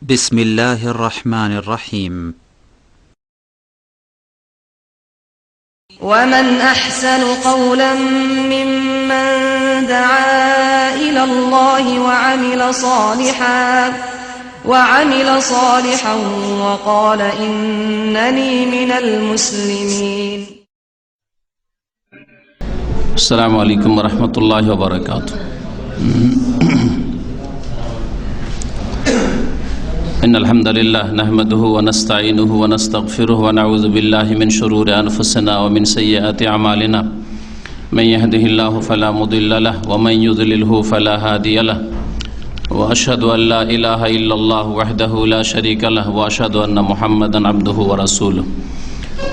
بسم الله الرحمن الرحيم. ومن أحسن قولا ممن دعا إلى الله وعمل صالحا وقال إنني من المسلمين. السلام عليكم ورحمة الله وبركاته. إن الحمد لله نحمده ونستعينه ونستغفره ونعوذ بالله من شرور أنفسنا ومن سيئات أعمالنا من يهده الله فلا مضل له ومن يضلله فلا هادي له وأشهد أن لا إله إلا الله وحده لا شريك له وأشهد أن محمدا عبده ورسوله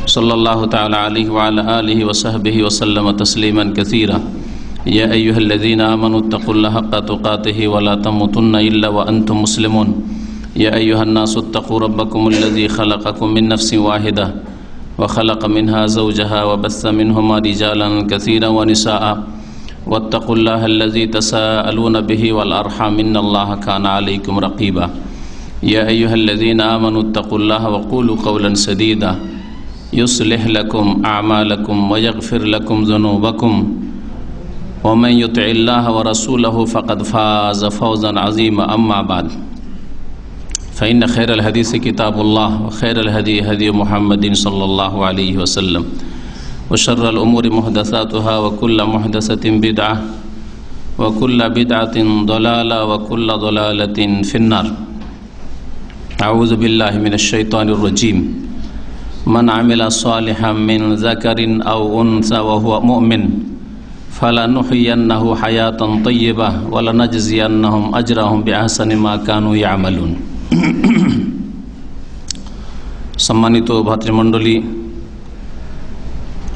صلى الله تعالى عليه وعلى آله وصحبه وسلم تسليما كثيرا. يا أيها الذين آمنوا اتقوا الله حق تقاته ولا تموتن إلا وأنتم مسلمون. يا أيها الناس اتقوا ربكم الذي خلقكم من نفس واحدة وخلق منها زوجها وبث منهما رجالا كثيرا ونساء واتقوا الله الذي تساءلون به والأرحام إن الله كان عليكم رقيبا. يا أيها الذين آمنوا اتقوا الله وقولوا قولا سديدا يصلح لكم أعمالكم ويغفر لكم ذنوبكم ومن يطع الله ورسوله فقد فاز فوزا عظيما. أما بعد فإن خير الحديث كتاب الله وخير الهدي هدي محمد صلى الله عليه وسلم وشر الأمور محدثاتها وكل محدثة بدعة وكل بدعة ضلالة وكل ضلالة في النار. أعوذ بالله من الشيطان الرجيم. من عمل صالحا من ذكر أو أنثى وهو مؤمن فلنحيينه حياة طيبة ولنجزينهم أجرهم بأحسن ما كانوا يعملون. সম্মানিত ভাতৃমণ্ডলী,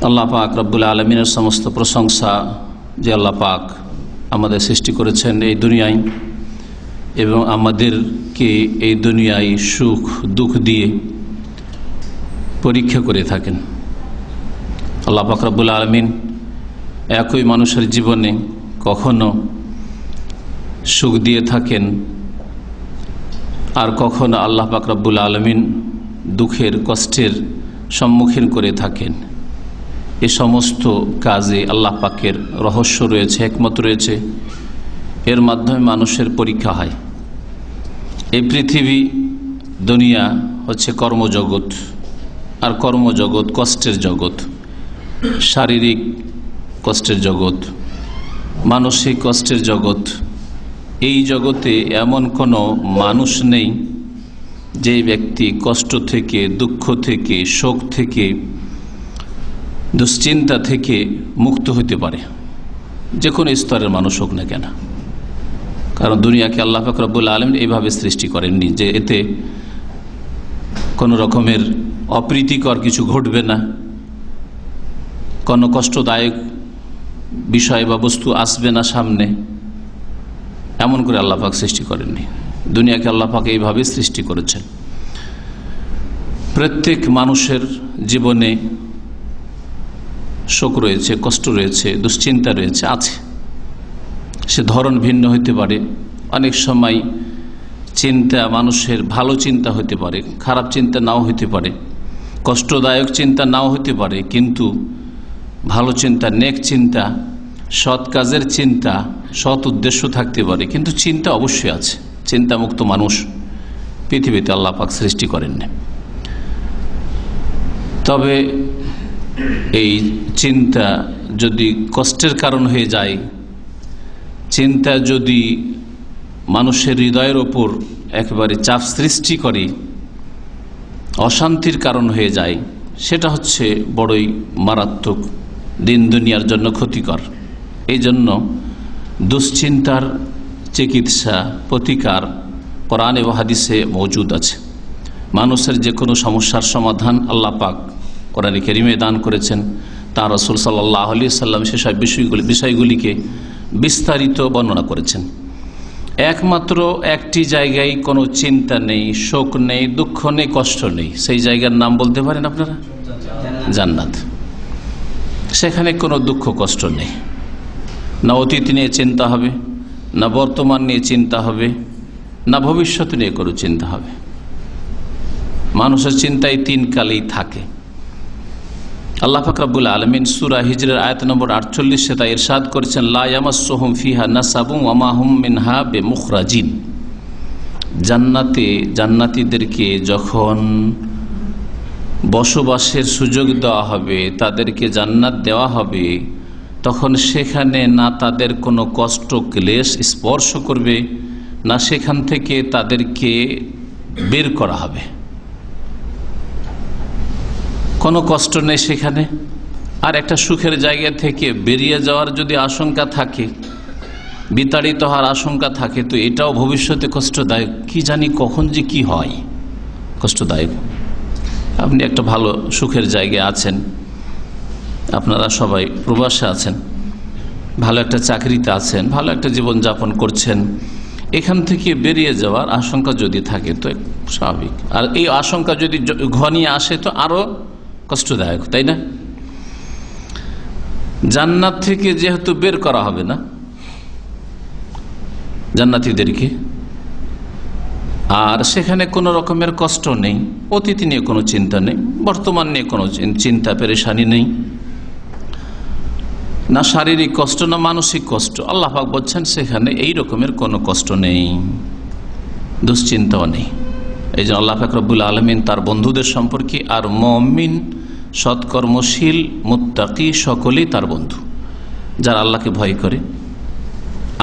আল্লাহ পাক রব্বুল আলমিনের সমস্ত প্রশংসা যে আল্লাহ পাক আমাদের সৃষ্টি করেছেন এই দুনিয়ায় এবং আমাদেরকে এই দুনিয়ায় সুখ দুঃখ দিয়ে পরীক্ষা করে থাকেন। আল্লাহ পাক রব্বুল আলমিন একই মানুষের জীবনে কখনো সুখ দিয়ে থাকেন আর কখনো আল্লাহ পাক রব্বুল আলমিন দুঃখের কষ্টের সম্মুখীন করে থাকেন। এ সমস্ত কাজে আল্লাহ পাকের রহস্য রয়েছে, হিকমত রয়েছে। এর মাধ্যমে মানুষের পরীক্ষা হয়। এই পৃথিবী দুনিয়া হচ্ছে কর্মজগৎ, আর কর্মজগৎ কষ্টের জগৎ, শারীরিক কষ্টের জগৎ, মানসিক কষ্টের জগৎ। এই জগতে এমন কোনো মানুষ নেই যে ব্যক্তি কষ্ট থেকে, দুঃখ থেকে, শোক থেকে, দুশ্চিন্তা থেকে মুক্ত হতে পারে, যে কোনো স্তরের মানুষ হোক না কেন। কারণ দুনিয়াকে আল্লাহ পাক রব্বুল আলামিন এইভাবে সৃষ্টি করেননি যে এতে কোনো রকমের অপ্রীতিকর কিছু ঘটবে না, কোনো কষ্টদায়ক বিষয় বা বস্তু আসবে না সামনে, এমন করে আল্লাহ পাক সৃষ্টি করেননি। দুনিয়াকে আল্লাহ পাক এইভাবে সৃষ্টি করেছেন। প্রত্যেক মানুষের জীবনে শোক রয়েছে, কষ্ট রয়েছে, দুশ্চিন্তা রয়েছে, আছে। সে ধরন ভিন্ন হতে পারে। অনেক সময় চিন্তা মানুষের ভালো চিন্তা হতে পারে, খারাপ চিন্তা নাও হতে পারে, কষ্টদায়ক চিন্তা নাও হতে পারে, কিন্তু ভালো চিন্তা, নেক চিন্তা, সৎ কাজের চিন্তা, সৎ উদ্দেশ্য থাকতে পারে, কিন্তু চিন্তা অবশ্যই আছে। চিন্তামুক্ত মানুষ পৃথিবীতে আল্লাহ পাক সৃষ্টি করেননি। তবে এই চিন্তা যদি কষ্টের কারণ হয়ে যায়, চিন্তা যদি মানুষের হৃদয়ের ওপর একেবারে চাপ সৃষ্টি করে, অশান্তির কারণ হয়ে যায়, সেটা হচ্ছে বড়ই মারাত্মক, দিন দুনিয়ার জন্য ক্ষতিকর। এই জন্য দুশ্চিন্তার চিকিৎসা, প্রতিকার কোরআন এবং হাদিসে মওজুদ আছে। মানুষের যে কোনো সমস্যার সমাধান আল্লাহ পাক কোরআনে কারীমে দান করেছেন। তাঁর রাসূল সাল্লাল্লাহু আলাইহি ওয়াসাল্লাম সেসব বিষয়গুলিকে বিস্তারিত বর্ণনা করেছেন। একমাত্র একটি জায়গায় কোনো চিন্তা নেই, শোক নেই, দুঃখ নেই, কষ্ট নেই, সেই জায়গার নাম বলতে পারেন আপনারা? জান্নাত। সেখানে কোনো দুঃখ কষ্ট নেই, না অতীত নিয়ে চিন্তা হবে, না বর্তমান নিয়ে চিন্তা হবে, না ভবিষ্যৎ নিয়ে কোনো চিন্তা হবে। মানুষের চিন্তায় 3 কালেই থাকে। আল্লাহ পাক রব্বুল আলামিন সূরা হিজরের আয়াত নম্বর 48 তাই ইরশাদ করেছেন, লা ইয়ামাসসুহুম ফিহা নাসাবুন ওয়া মা হুম মিনহা বিমুখরাজিন। জান্নাতীদেরকে যখন বসবাসের সুযোগ দেওয়া হবে, তাদেরকে জান্নাত দেওয়া হবে, তখন সেখানে না তাদের কোনো কষ্ট ক্লেশ স্পর্শ করবে, না সেখান থেকে তাদেরকে বের করা হবে। কোনো কষ্ট নেই সেখানে। আর একটা সুখের জায়গা থেকে বেরিয়ে যাওয়ার যদি আশঙ্কা থাকে, বিতাড়িত হওয়ার আশঙ্কা থাকে, তো এটাও ভবিষ্যতে কষ্টদায়ক। কি জানি কখন যে কি হয়, কষ্টদায়ক। আপনি একটা ভালো সুখের জায়গায় আছেন, আপনারা সবাই প্রবাসে আছেন, ভালো একটা চাকরিতে আছেন, ভালো একটা জীবনযাপন করছেন, এখান থেকে বেরিয়ে যাওয়ার আশঙ্কা যদি থাকে তো স্বাভাবিক। আর এই আশঙ্কা যদি ঘনিয়ে আসে তো আরো কষ্টদায়ক, তাই না? জান্নাত থেকে যেহেতু বের করা হবে না জান্নাতীদেরকে, আর সেখানে কোনো রকমের কষ্ট নেই, অতীত নিয়ে কোনো চিন্তা নেই, বর্তমান নিয়ে কোনো চিন্তা পেরেশানি নেই, না শারীরিক কষ্ট না মানসিক কষ্ট। আল্লাহ পাক বলছেন সেখানে এই রকমের কোনো কষ্ট নেই, দুশ্চিন্তাও নেই। এই জন্য আল্লাহ পাক রব্বুল আলামিন তার বন্ধুদের সম্পর্কে, আর মুমিন সৎকর্মশীল মুত্তাকি সকলেই তার বন্ধু, যারা আল্লাহকে ভয় করে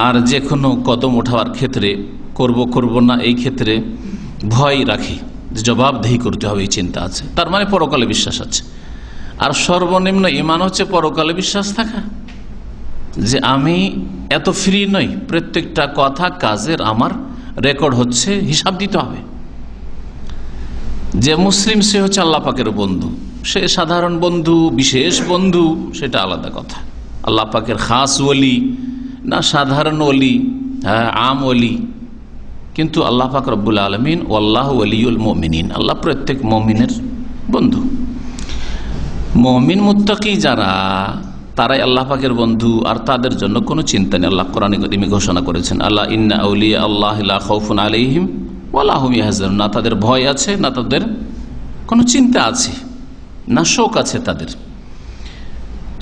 আর যে কোনো কদম ওঠাবার ক্ষেত্রে করব না এই ক্ষেত্রে ভয় রাখি, জবাবদেহি করতে হবে এই চিন্তা আছে, তার মানে পরকালে বিশ্বাস আছে। আর সর্বনিম্ন ঈমান হচ্ছে পরকালে বিশ্বাস থাকা, যে আমি এত ফ্রি নই, প্রত্যেকটা কথা কাজের আমার রেকর্ড হচ্ছে, হিসাব দিতে হবে। যে মুসলিম সে হচ্ছে আল্লাহ পাকের বন্ধু, সে সাধারণ বন্ধু বিশেষ বন্ধু সেটা আলাদা কথা। আল্লাহ পাকের খাস ওলি না সাধারণ ওলি, হ্যাঁ আম ওলি, কিন্তু আল্লাহ পাক রব্বুল আলামিন ওয়াল্লাহু ওয়ালিউল মুমিনিন, আল্লাহ প্রত্যেক মুমিনের বন্ধু। মুমিন মুত্তাকি যারা, তারাই আল্লাহ পাকের বন্ধু, আর তাদের জন্য কোনো চিন্তা নেই। আল্লাহ কোরআনে কারীমে ঘোষণা করেছেন, আল্লাহ ইন্না আউলিয়া আল্লাহি লা খাউফুন আলাইহিম ওয়া লা হুম ইয়াহজানুন, না তাদের ভয় আছে, না তাদের কোনো চিন্তা আছে, না শোক আছে তাদের।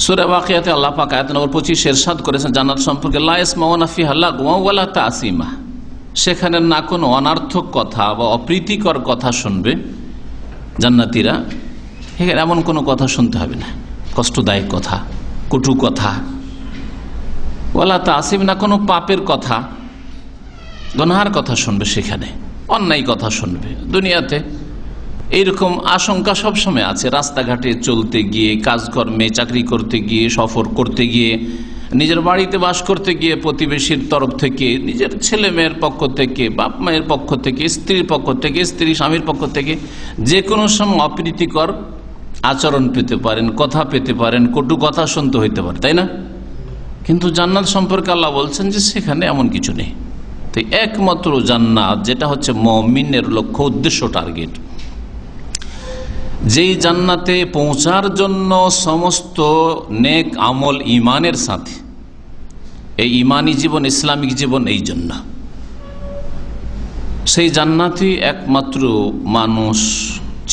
সূরা ওয়াকিয়াতে আল্লাহ পাক আয়াত নম্বর 25 ইরশাদ করেছেন জান্নাত সম্পর্কে, লা ইয়াসমাউনা ফিহা লাগওয়া ওয়া লা তাসিমা, সেখানে না কোনো অনার্থক কথা বা অপ্রীতিকর কথা শুনবে জান্নাতীরা, এমন কোনো কথা শুনতে হবে না, কষ্টদায়ক কথা, কটু কথা, ওয়ালা তাসিম, না কোনো পাপের কথা, গুনাহের কথা শুনবে, সেখানে অন্যায় কথা শুনবে। দুনিয়াতে এইরকম আশঙ্কা সবসময় আছে, রাস্তাঘাটে চলতে গিয়ে, কাজকর্মে, চাকরি করতে গিয়ে, সফর করতে গিয়ে, নিজের বাড়িতে বাস করতে গিয়ে প্রতিবেশীর তরফ থেকে, নিজের ছেলে মেয়ের পক্ষ থেকে, বাপ মায়ের পক্ষ থেকে, স্ত্রীর পক্ষ থেকে, স্ত্রী স্বামীর পক্ষ থেকে যে কোনো সময় অপ্রীতিকর আচরণ পেতে পারেন, কথা পেতে পারেন, কটু কথা শুনতে হইতে পারে, তাই না? কিন্তু জান্নাত সম্পর্কে আল্লাহ বলছেন যে সেখানে এমন কিছু নেই। তো একমাত্র জান্নাত যেটা হচ্ছে মুমিনের লক্ষ্য, উদ্দেশ্য, টার্গেট, যেই জান্নাতে পৌঁছার জন্য সমস্ত নেক আমল ইমানের সাথে, এই ইমানি জীবন, ইসলামিক জীবন, এই জন্য সেই জান্নাতই একমাত্র মানুষ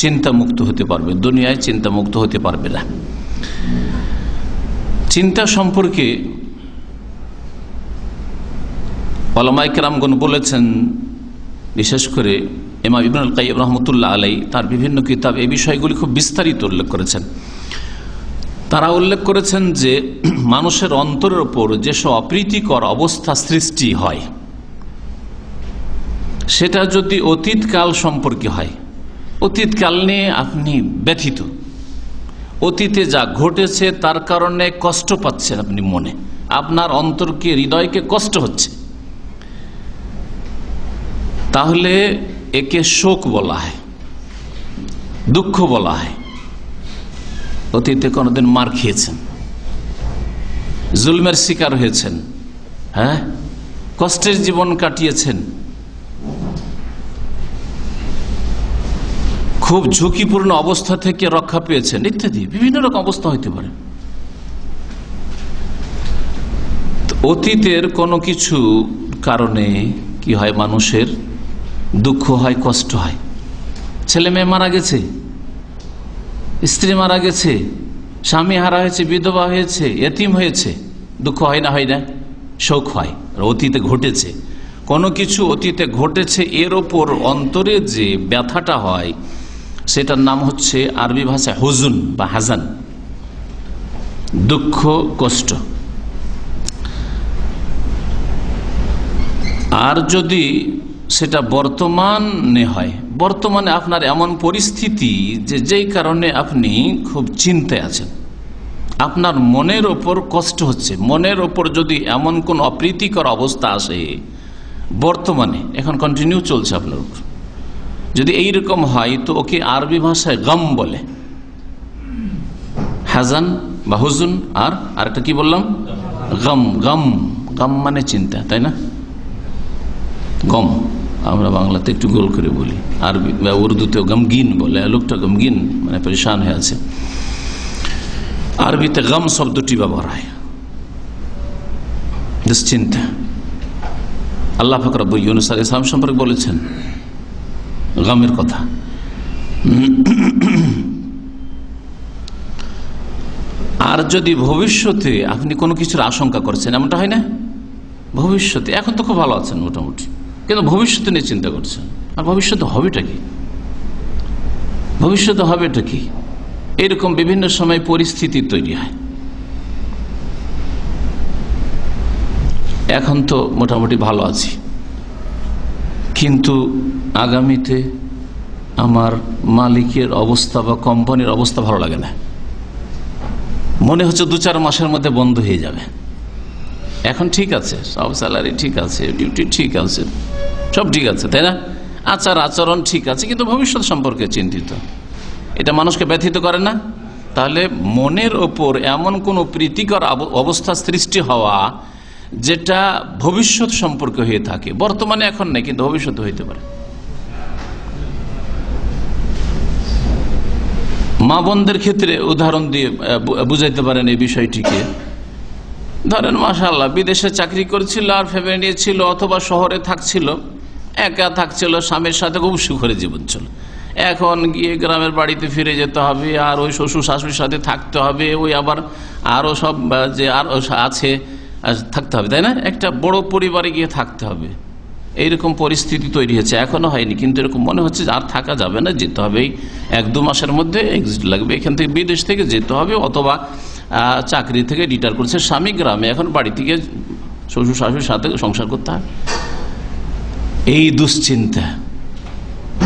চিন্তামুক্ত হতে পারবে, দুনিয়ায় চিন্তামুক্ত হতে পারবে না। চিন্তা সম্পর্কে উলামায়ে কেরামগণ বলেছেন, বিশেষ করে ইমাম ইবনুল কাইয়্যিম রাহমাতুল্লাহ আলাইহি তার বিভিন্ন কিতাব এই বিষয়গুলি খুব বিস্তারিত উল্লেখ করেছেন। তারা উল্লেখ করেছেন যে মানুষের অন্তরের ওপর যেসব অপ্রীতিকর অবস্থা সৃষ্টি হয়, সেটা যদি অতীতকাল সম্পর্কে হয়, অতীতকাল নিয়ে আপনি ব্যথিত, অতীতে যা ঘটেছে তার কারণে কষ্ট পাচ্ছেন আপনি মনে, আপনার অন্তরকে, হৃদয়কে কষ্ট হচ্ছে, তাহলে একে শোক বলা হয়, দুঃখ বলা হয়। অতীতে কোনোদিন মার খেয়েছেন, জুলমের শিকার হয়েছেন, হ্যাঁ, কষ্টের জীবন কাটিয়েছেন, খুব ঝুঁকিপূর্ণ অবস্থা থেকে রক্ষা পেয়েছেন, ইত্যাদি বিভিন্ন রকম অবস্থা হইতে পারে। অতীতের কোনো কিছু কারণে কি হয়, মানুষের দুঃখ হয়, কষ্ট হয়। ছেলে মেয়ে মারা গেছে, স্ত্রী মারা গেছে, স্বামী হারা হয়েছে, বিধবা হয়েছে, এতিম হয়েছে, দুঃখ হয় না? হয় না? শোক হয়। অতীতে ঘটেছে কোনো কিছু, অতীতে ঘটেছে, এর ওপর অন্তরে যে ব্যথাটা হয় সেটার নাম হচ্ছে আরবি ভাষায় হুজুন বা হাজান, দুঃখ, কষ্ট। আর যদি সেটা বর্তমানে হয়, বর্তমানে আপনার এমন পরিস্থিতি যে যেই কারণে আপনি খুব চিন্তায় আছেন, আপনার মনের ওপর কষ্ট হচ্ছে, মনের ওপর যদি এমন কোন অপ্রীতিকর অবস্থা আসে বর্তমানে, এখন কন্টিনিউ চলছে আপনার উপর, যদি এইরকম হয় তো ওকে আরবি ভাষায় গম বলে, হাজান বা হুজুন। আর আরেকটা কি বললাম? গম। গম, গম মানে চিন্তা, তাই না? গম আমরা বাংলাতে একটু গোল করে বলি, আরবি বা উর্দুতেও গমগিন বলে, লোকটা গমগিন মানে পরেশান হয়ে আছে। আরবিতে গম শব্দটি ব্যবহার হয়, দুশ্চিন্তা। আল্লাহ পাক রব্বুল ইউনূস আলাইহিস সালাম সম্পর্কে বলেছেন গমের কথা। আর যদি ভবিষ্যতে আপনি কোনো কিছুর আশঙ্কা করছেন, এমনটা হয় না? ভবিষ্যতে, এখন তো খুব ভালো আছেন মোটামুটি, কিন্তু ভবিষ্যতে নিয়ে চিন্তা করছেন, আর ভবিষ্যতে হবেটা কি, ভবিষ্যতে হবেটা কি, এরকম বিভিন্ন সময় পরিস্থিতি তৈরি হয়। এখন তো মোটামুটি ভালো আছি, কিন্তু আগামীতে আমার মালিকের অবস্থা বা কোম্পানির অবস্থা ভালো লাগে না, মনে হচ্ছে 2-4 মাসের মধ্যে বন্ধ হয়ে যাবে। এখন ঠিক আছে, সব স্যালারি ঠিক আছে, ডিউটি ঠিক আছে, সব ঠিক আছে, তাই না? আচরণ ঠিক আছে, কিন্তু ভবিষ্যৎ সম্পর্কে চিন্তিত। এটা মানুষকে ব্যথিত করে না? তাহলে মনের ওপর এমন কোন প্রীতিকর অবস্থা সৃষ্টি হওয়া যেটা ভবিষ্যৎ সম্পর্কে হয়ে থাকে, বর্তমানে এখন নেই কিন্তু ভবিষ্যতে হইতে পারে। মা বোনদের ক্ষেত্রে উদাহরণ দিয়ে বুঝাইতে পারেন এই বিষয়টিকে। ধরেন মাশাআল্লাহ বিদেশে চাকরি করছিল আর ফ্যামিলি নিয়ে ছিল, অথবা শহরে থাকছিল, একা থাকছিল, স্বামীর সাথে খুব সুখের জীবন ছিল। এখন গিয়ে গ্রামের বাড়িতে ফিরে যেতে হবে, আর ওই শ্বশুর শাশুড়ির সাথে থাকতে হবে, ওই আবার আরো সব যে আর আছে থাকতে হবে, তাই না? একটা বড় পরিবারে গিয়ে থাকতে হবে, এইরকম পরিস্থিতি তৈরি হয়েছে। এখনো হয়নি, কিন্তু এরকম মনে হচ্ছে আর থাকা যাবে না, যেতে হবে, 1-2 মাসের মধ্যে এক্সিট লাগবে, এখান থেকে বিদেশ থেকে যেতে হবে, অথবা চাকরি থেকে রিটায়ার করছে স্বামী গ্রামে, এখন বাড়ি থেকে শ্বশুর শাশুড়ির সাথে সংসার করতে হবে, এই দুশ্চিন্তা।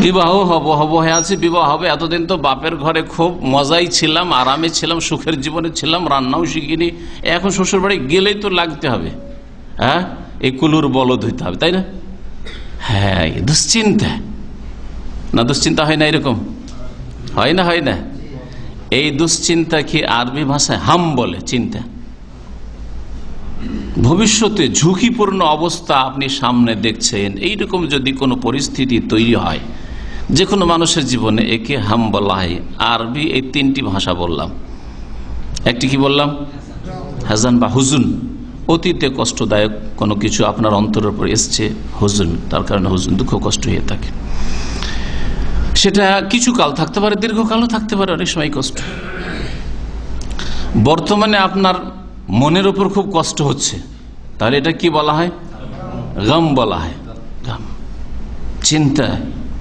বিবাহ হব হয়ে আছে, বিবাহ হবে, এতদিন তো বাপের ঘরে খুব মজাই ছিলাম, আরামে ছিলাম, সুখের জীবনে ছিলাম, রান্নাও শিখিনি, এখন শ্বশুর বাড়ি গেলেই তো লাগতে হবে, হ্যাঁ, এই কুলুর বলদ হইতে হবে, তাই না? হ্যাঁ, দুশ্চিন্তা না? দুশ্চিন্তা হয় না? এরকম হয় না? হয় না? এই দুশ্চিন্তা কি আরবি ভাষায় হাম বলে, চিন্তা। ভবিষ্যতে ঝুঁকিপূর্ণ অবস্থা আপনি সামনে দেখছেন, এইরকম যদি কোনো পরিস্থিতি তৈরি হয় যে কোনো মানুষের জীবনে, একে হাম বলা হয়। আরবি এই 3টি ভাষা বললাম, একটি কি বললাম? হাজান বা হুজুন। অতীতে কষ্টদায়ক কোনো কিছু আপনার অন্তরের উপর এসছে, হুজুন, তার কারণে হুজুন, দুঃখ কষ্ট হয়ে থাকে। সেটা কিছু কাল থাকতে পারে, দীর্ঘকালও থাকতে পারে, অনেক সময় কষ্ট। বর্তমানে আপনার মনের উপর খুব কষ্ট হচ্ছে, তাহলে এটা কি বলা হয়? গম বলা হয়। গম,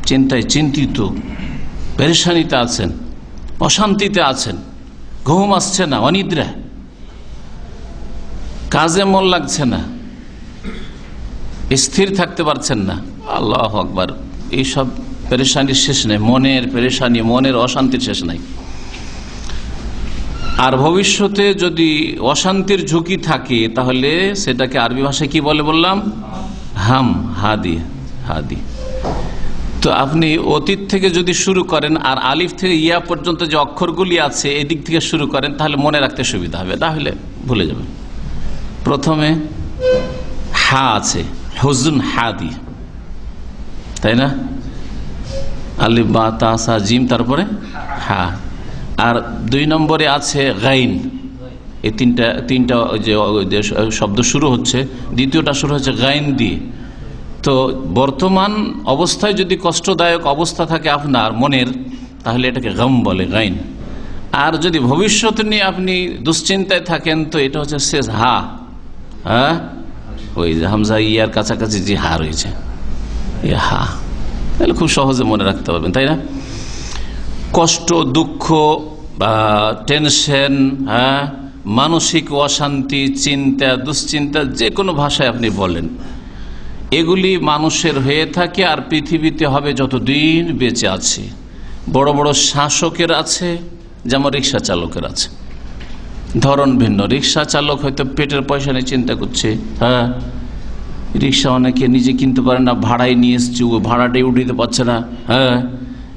চিন্তায় চিন্তিত, পেরেশানিতে আছেন, অশান্তিতে আছেন, ঘুম আসছে না, অনিদ্রা, কাজে মন লাগছে না, স্থির থাকতে পারছেন না। আল্লাহু আকবার, এইসব পেরেশানির শেষ নেই, মনের পেরেশানি, মনের অশান্তির শেষ নাই। আর ভবিষ্যতে যদি অশান্তির ঝুঁকি থাকে তাহলে সেটাকে আরবি ভাষায় কি বলে বললাম? হাম, হাদি। তো আপনি অতীত থেকে যদি শুরু করেন আর আলিফ থেকে ইয়া পর্যন্ত যে অক্ষরগুলি আছে এদিক থেকে শুরু করেন, তাহলে মনে রাখতে সুবিধা হবে, তাহলে ভুলে যাবেন। প্রথমে হা আছে, হুজুন হাদি, তাই না? আলিফ বা তা সা জিম, তারপরে হা। আর 2 নম্বরে আছে গাইন। এই তিনটা যে শব্দ শুরু হচ্ছে, দ্বিতীয়টা শুরু হচ্ছে গাইন দিয়ে, তো বর্তমান অবস্থায় যদি কষ্টদায়ক অবস্থা থাকে আপনার মনের, তাহলে এটাকে গম বলে, গাইন। আর যদি ভবিষ্যৎ নিয়ে আপনি দুশ্চিন্তায় থাকেন, তো এটা হচ্ছে শেষ হা। হ্যাঁ, ওই যে হামজা ইয়ার কাছাকাছি যে হা রয়েছে, এ হা, তাহলে খুব সহজে মনে রাখতে পারবেন, তাই না? কষ্ট, দুঃখ, টেনশন, হ্যাঁ, মানসিক অশান্তি, চিন্তা, দুশ্চিন্তা, যে কোনো ভাষায় আপনি বলেন, এগুলি মানুষের হয়ে থাকে আর পৃথিবীতে হবে যতদিন বেঁচে আছে। বড় বড় শাসকের আছে, যেমন রিক্সা চালকের আছে, ধরন ভিন্ন। রিক্সা চালক হয়তো পেটের পয়সা নিয়ে চিন্তা করছে, হ্যাঁ, রিক্সা অনেকে নিজে কিনতে পারে না, ভাড়ায় নিয়ে এসছে, ও ভাড়াটাই উঠাইতে পারছে না। হ্যাঁ,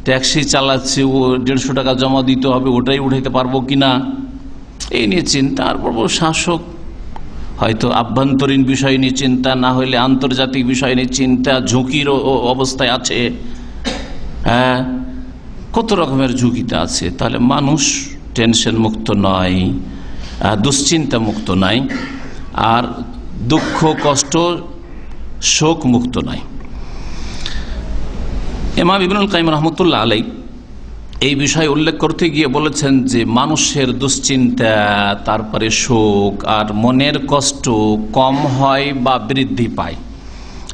ট্যাক্সি চালাচ্ছে, ও 150 টাকা জমা দিতে হবে, ওটাই উঠাইতে পারবো কিনা, এই নিয়ে চিন্তা। আর বড় বড় শাসক হয়তো আভ্যন্তরীণ বিষয় নিয়ে চিন্তা, না হলে আন্তর্জাতিক বিষয় নিয়ে চিন্তা, ঝুঁকির অবস্থায় আছে। হ্যাঁ, কত রকমের ঝুঁকিতে আছে। তাহলে মানুষ টেনশন মুক্ত নয়, দুশ্চিন্তা মুক্ত নয়, আর দুঃখ, কষ্ট, শোক মুক্ত নয়। ইমাম ইবনুল কাইয়িম রাহমাতুল্লাহ আলাইহি এই বিষয় উল্লেখ করতে গিয়ে বলেছেন যে মানুষের দুশ্চিন্তা, তারপরে শোক আর মনের কষ্ট কম হয় বা বৃদ্ধি পায়,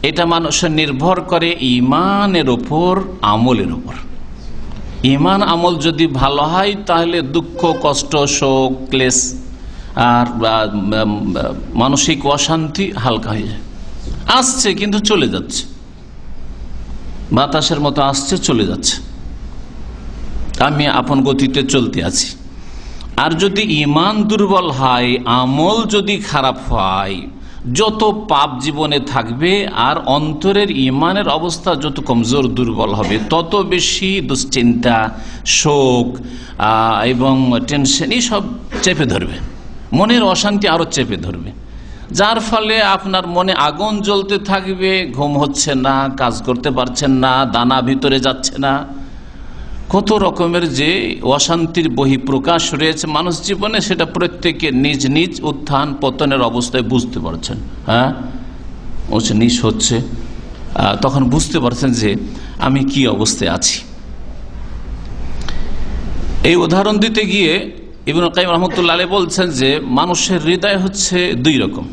এটা মানুষের নির্ভর করে ঈমানের উপর, আমলের উপর। ঈমান আমল যদি ভালো হয়, তাহলে দুঃখ, কষ্ট, শোক, ক্লেশ আর মানসিক অশান্তি হালকা হয়ে যায়। আসছে কিন্তু চলে যাচ্ছে, বাতাসের মতো আসছে, চলে যাচ্ছে, আমি আপন গতিতে চলতে আছি। আর যদি ঈমান দুর্বল হয়, আমল যদি খারাপ হয়, যত পাপ জীবনে থাকবে আর অন্তরের ঈমানের অবস্থা যত কমজোর, দুর্বল হবে, তত বেশি দুশ্চিন্তা, শোক এবং টেনশন সব চেপে ধরবে, মনের অশান্তি আরো চেপে ধরবে, যার ফলে আপনার মনে আগুন জ্বলতে থাকবে, ঘুম হচ্ছে না, কাজ করতে পারছেন না, দানা ভিতরে যাচ্ছে না, কত রকমের যে অশান্তির বহিঃপ্রকাশ রয়েছে মানুষ জীবনে, সেটা প্রত্যেকে নিজ নিজ উত্থান পতনের অবস্থায় বুঝতে পারছেন। হ্যাঁ, উঁচু নিচ হচ্ছে, তখন বুঝতে পারছেন যে আমি কি অবস্থায় আছি। এই উদাহরণ দিতে গিয়ে ইবনুল কাইয়িম রাহমাতুল্লাহ আলাইহি বলছেন যে মানুষের হৃদয় হচ্ছে দুই রকম।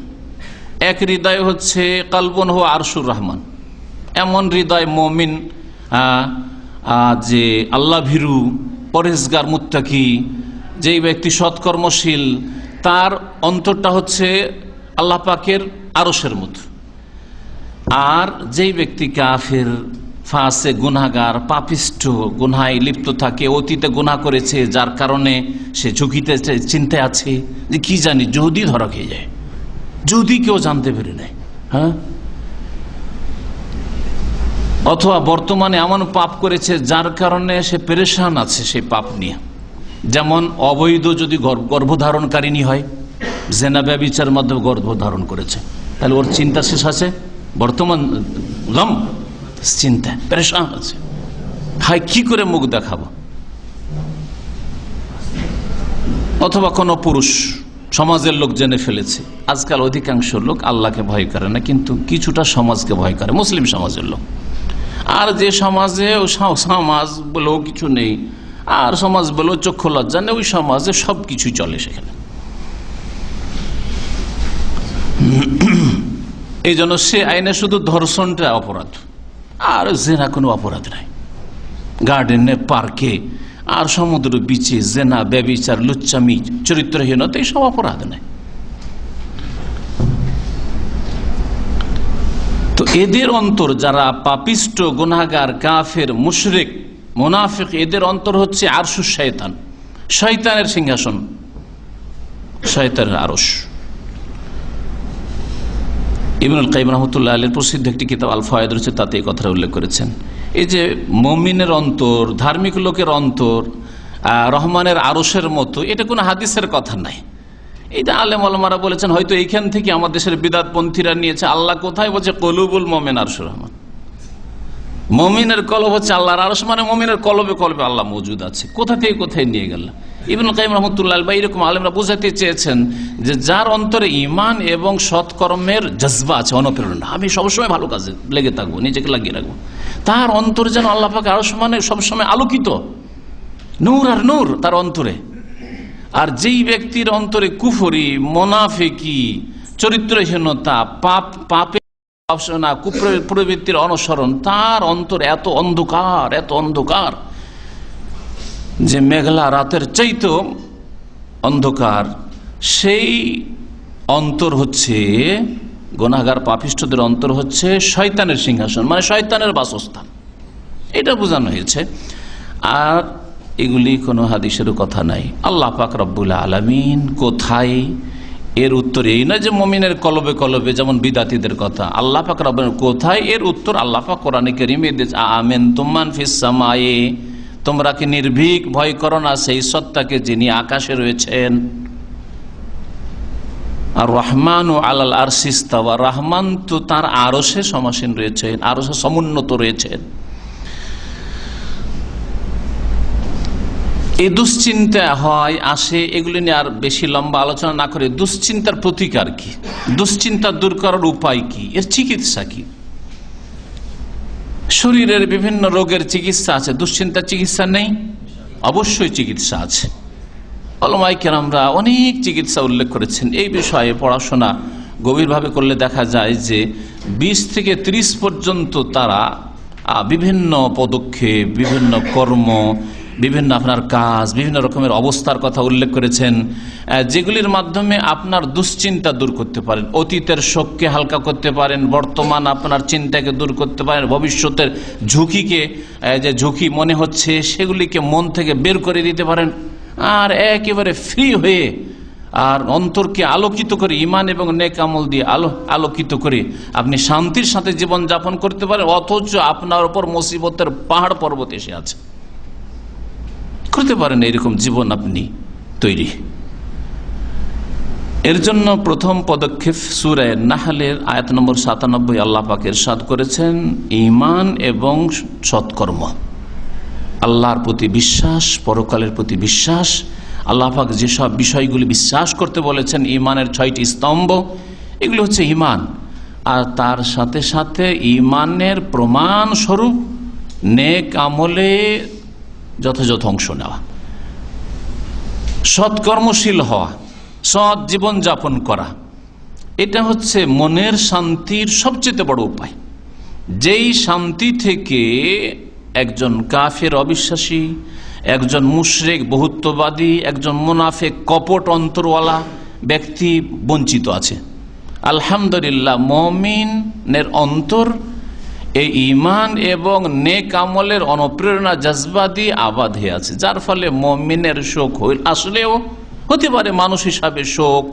এক হৃদয় হচ্ছে কালবুন হুয়া আরশুর রহমান, এমন হৃদয় মুমিন, যে আল্লাহ ভীরু, পরহেজগার, মুত্তাকি, যেই ব্যক্তি সৎকর্মশীল, তার অন্তরটা হচ্ছে আল্লাহ পাকের আরশের মতো। আর যেই ব্যক্তি কাফের, ফাসে, গুনাহগার, পাপিষ্ঠ, গুনাহে লিপ্ত থাকে, অতীতে গুনাহ করেছে, যার কারণে সে ঝুঁকিতে, চিন্তায় আছে যে কি জানি যদি ধরা খেয়ে যায়, যদি কেউ জানতে পেরে নেয়। হ্যাঁ, অথবা বর্তমানে এমন পাপ করেছে যার কারণে সে পেরেশান আছে সেই পাপ নিয়ে। যেমন অবৈধ যদি গর্ভধারণকারিণী হয়, জেনা ব্যভিচারের মাধ্যমে গর্ভধারণ করেছে, তাহলে ওর চিন্তা শেষ আছে, বর্তমান গম, চিন্তা, পেরেশান আছে, হাই কি করে মুখ দেখাবো। অথবা কোনো পুরুষ, সমাজের লোক জেনে ফেলেছে, আজকাল অধিকাংশ লোক আল্লাহকে ভয় করে না, কিন্তু কিছুটা সমাজকে ভয় করে, মুসলিম সমাজের লোক। আর যে সমাজে সমাজ বলেও কিছু নেই, আর সমাজ বলেও চক্ষু লজ্জা নেই, ওই সমাজে সব কিছুই চলে সেখানে। এই জন্য সে আইনে শুধু ধর্ষণটা অপরাধ, আর জেনা কোনো অপরাধ নাই। গার্ডেনে, পার্কে আর সমুদ্র বিচে জেনা, ব্যভিচার, লুচ্চামি, চরিত্রহীনতা এইসব অপরাধ নাই। তো এদের অন্তর, যারা পাপিষ্ট, গুনাহগার, কাফের, মুশরিক, মুনাফিক, এদের অন্তর হচ্ছে আরশুশ শয়তান, শয়তানের সিংহাসন, শয়তানের আরশ। ইবনুল কাইয়িম রাহমাতুল্লাহ আলাইহির প্রসিদ্ধ একটি কিতাব আল ফাওয়ায়েদ রয়েছে, তাতে এই কথাটা উল্লেখ করেছেন। এই যে মুমিনের অন্তর, ধার্মিক লোকের অন্তর রহমানের আরশের মতো, এটা কোনো হাদিসের কথা নাই, এটা আলেম ওলামারা বলেছেন। হয়তো এইখান থেকে আমাদের দেশের বিদআতপন্থীরা নিয়েছে। আল্লাহ কোথায় বলছে কলুবুল মুমিন আরশুর রহমান? মুমিনের কলব হচ্ছে আল্লাহর আরশ, মানে মুমিনের কলবে কলবে আল্লাহ মজুদ আছে। কোথা থেকে কোথায় নিয়ে গেল ইবনুল কাইয়িম রাহমাতুল্লাহ বা এরকম আলেমরা বোঝাতে চেয়েছেন যে যার অন্তরে ঈমান এবং সৎকর্মের জজবা আছে, অনুপ্রেরণা, আমি সবসময় ভালো কাজে লেগে থাকবো, নিজেকে লাগিয়ে রাখবো, তার অন্তর যেন আল্লাহ পাক আরশ মানে সবসময় আলোকিত, নূর আর নূর তার অন্তরে। আর যেই ব্যক্তির অন্তরে কুফরি, মুনাফিকি, চরিত্রহীনতা, পাপে কুপ্রবৃত্তির অনুসরণ, তার অন্তর এত অন্ধকার, এত অন্ধকার যে মেঘলা রাতের চাইতো অন্ধকার। সেই অন্তর হচ্ছে গুনাহগার পাপিষ্ঠদের অন্তর হচ্ছে শয়তানের সিংহাসন, মানে শয়তানের বাসস্থান, এটা বোঝানো হয়েছে। আর এগুলি কোনো হাদিসেরও কথা নাই। আল্লাহ পাক রব্বুল আলামিন কোথায়, এর উত্তর এই নয় যে মুমিনের কলবে কলবে, যেমন বিদাতীদের কথা। আল্লাহ পাক রব্বুল কোথায়, এর উত্তর আল্লাহ পাক কোরআনে কারীমে দিয়েছে, আমেনতুম মান ফিস সামায়ে, তোমরা কি নির্ভীক ভয় করো না সেই সত্তাকে যিনি আকাশে রয়েছেন। আর রহমান ও আলাল আরশি ইস্তাওয়া, রহমান তো তার আরশে সমাসীন রয়েছেন, আরশে সমুন্নত রয়েছেন। এই দুশ্চিন্তা হয় আসে, এগুলি নিয়ে আর বেশি লম্বা আলোচনা না করে দুশ্চিন্তার প্রতিকার কি, দুশ্চিন্তা দূর করার উপায় কি, এর চিকিৎসা কি। শরীরের বিভিন্ন রোগের চিকিৎসা আছে, দুশ্চিন্তার চিকিৎসা নেই? অবশ্যই চিকিৎসা আছে। উলামায়ে কেরামরা অনেক চিকিৎসা উল্লেখ করেছেন। এই বিষয়ে পড়াশোনা গভীরভাবে করলে দেখা যায় যে 20 থেকে 30 পর্যন্ত তারা বিভিন্ন পদক্ষেপ, বিভিন্ন কর্ম, বিভিন্ন আপনার কাজ, বিভিন্ন রকমের অবস্থার কথা উল্লেখ করেছেন, যেগুলির মাধ্যমে আপনার দুশ্চিন্তা দূর করতে পারেন, অতীতের শোককে হালকা করতে পারেন, বর্তমান আপনার চিন্তাকে দূর করতে পারেন, ভবিষ্যতের ঝুঁকিকে, যে ঝুঁকি মনে হচ্ছে সেগুলিকে মন থেকে বের করে দিতে পারেন, আর একেবারে ফ্রি হয়ে আর অন্তরকে আলোকিত করে ঈমান এবং নেক আমল দিয়ে আলোকিত করে আপনি শান্তির সাথে জীবন যাপন করতে পারেন। অথচ আপনার উপর মুসিবতের পাহাড় পর্বত এসে আছে, করতে পারেন এরকম জীবন আপনি তৈরি। এর জন্য প্রথম পদক্ষেপ সূরা নাহলের আয়াত নম্বর 97 আল্লাহ পাক ইরশাদ করেছেন, ঈমান এবং সৎকর্ম, আল্লাহর প্রতি বিশ্বাস, পরকালের প্রতি বিশ্বাস। আল্লাহ পাক যেসব বিষয়গুলি বিশ্বাস করতে বলেছেন, ঈমানের 6টি স্তম্ভ, এগুলো হচ্ছে ঈমান। আর তার সাথে সাথে ঈমানের প্রমাণ স্বরূপ নেক আমলে যথাযথ অংশ নেওয়া, সৎকর্মশীল হওয়া, সৎ জীবন যাপন করা, এটা হচ্ছে মনের শান্তির সবচেয়ে বড় উপায়। যেই শান্তি থেকে একজন কাফের অবিশ্বাসী, একজন মুশরিক বহুত্ববাদী, একজন মুনাফিক কপট অন্তরওয়ালা ব্যক্তি বঞ্চিত আছে, আলহামদুলিল্লাহ মুমিনের অন্তর এই ঈমান এবং নেক আমলের অনুপ্রেরণা জজবা দিয়ে আবাদ হয়ে আছে, যার ফলে মুমিনের শোক আসলেও হতে পারে মানুষ হিসাবে শোক,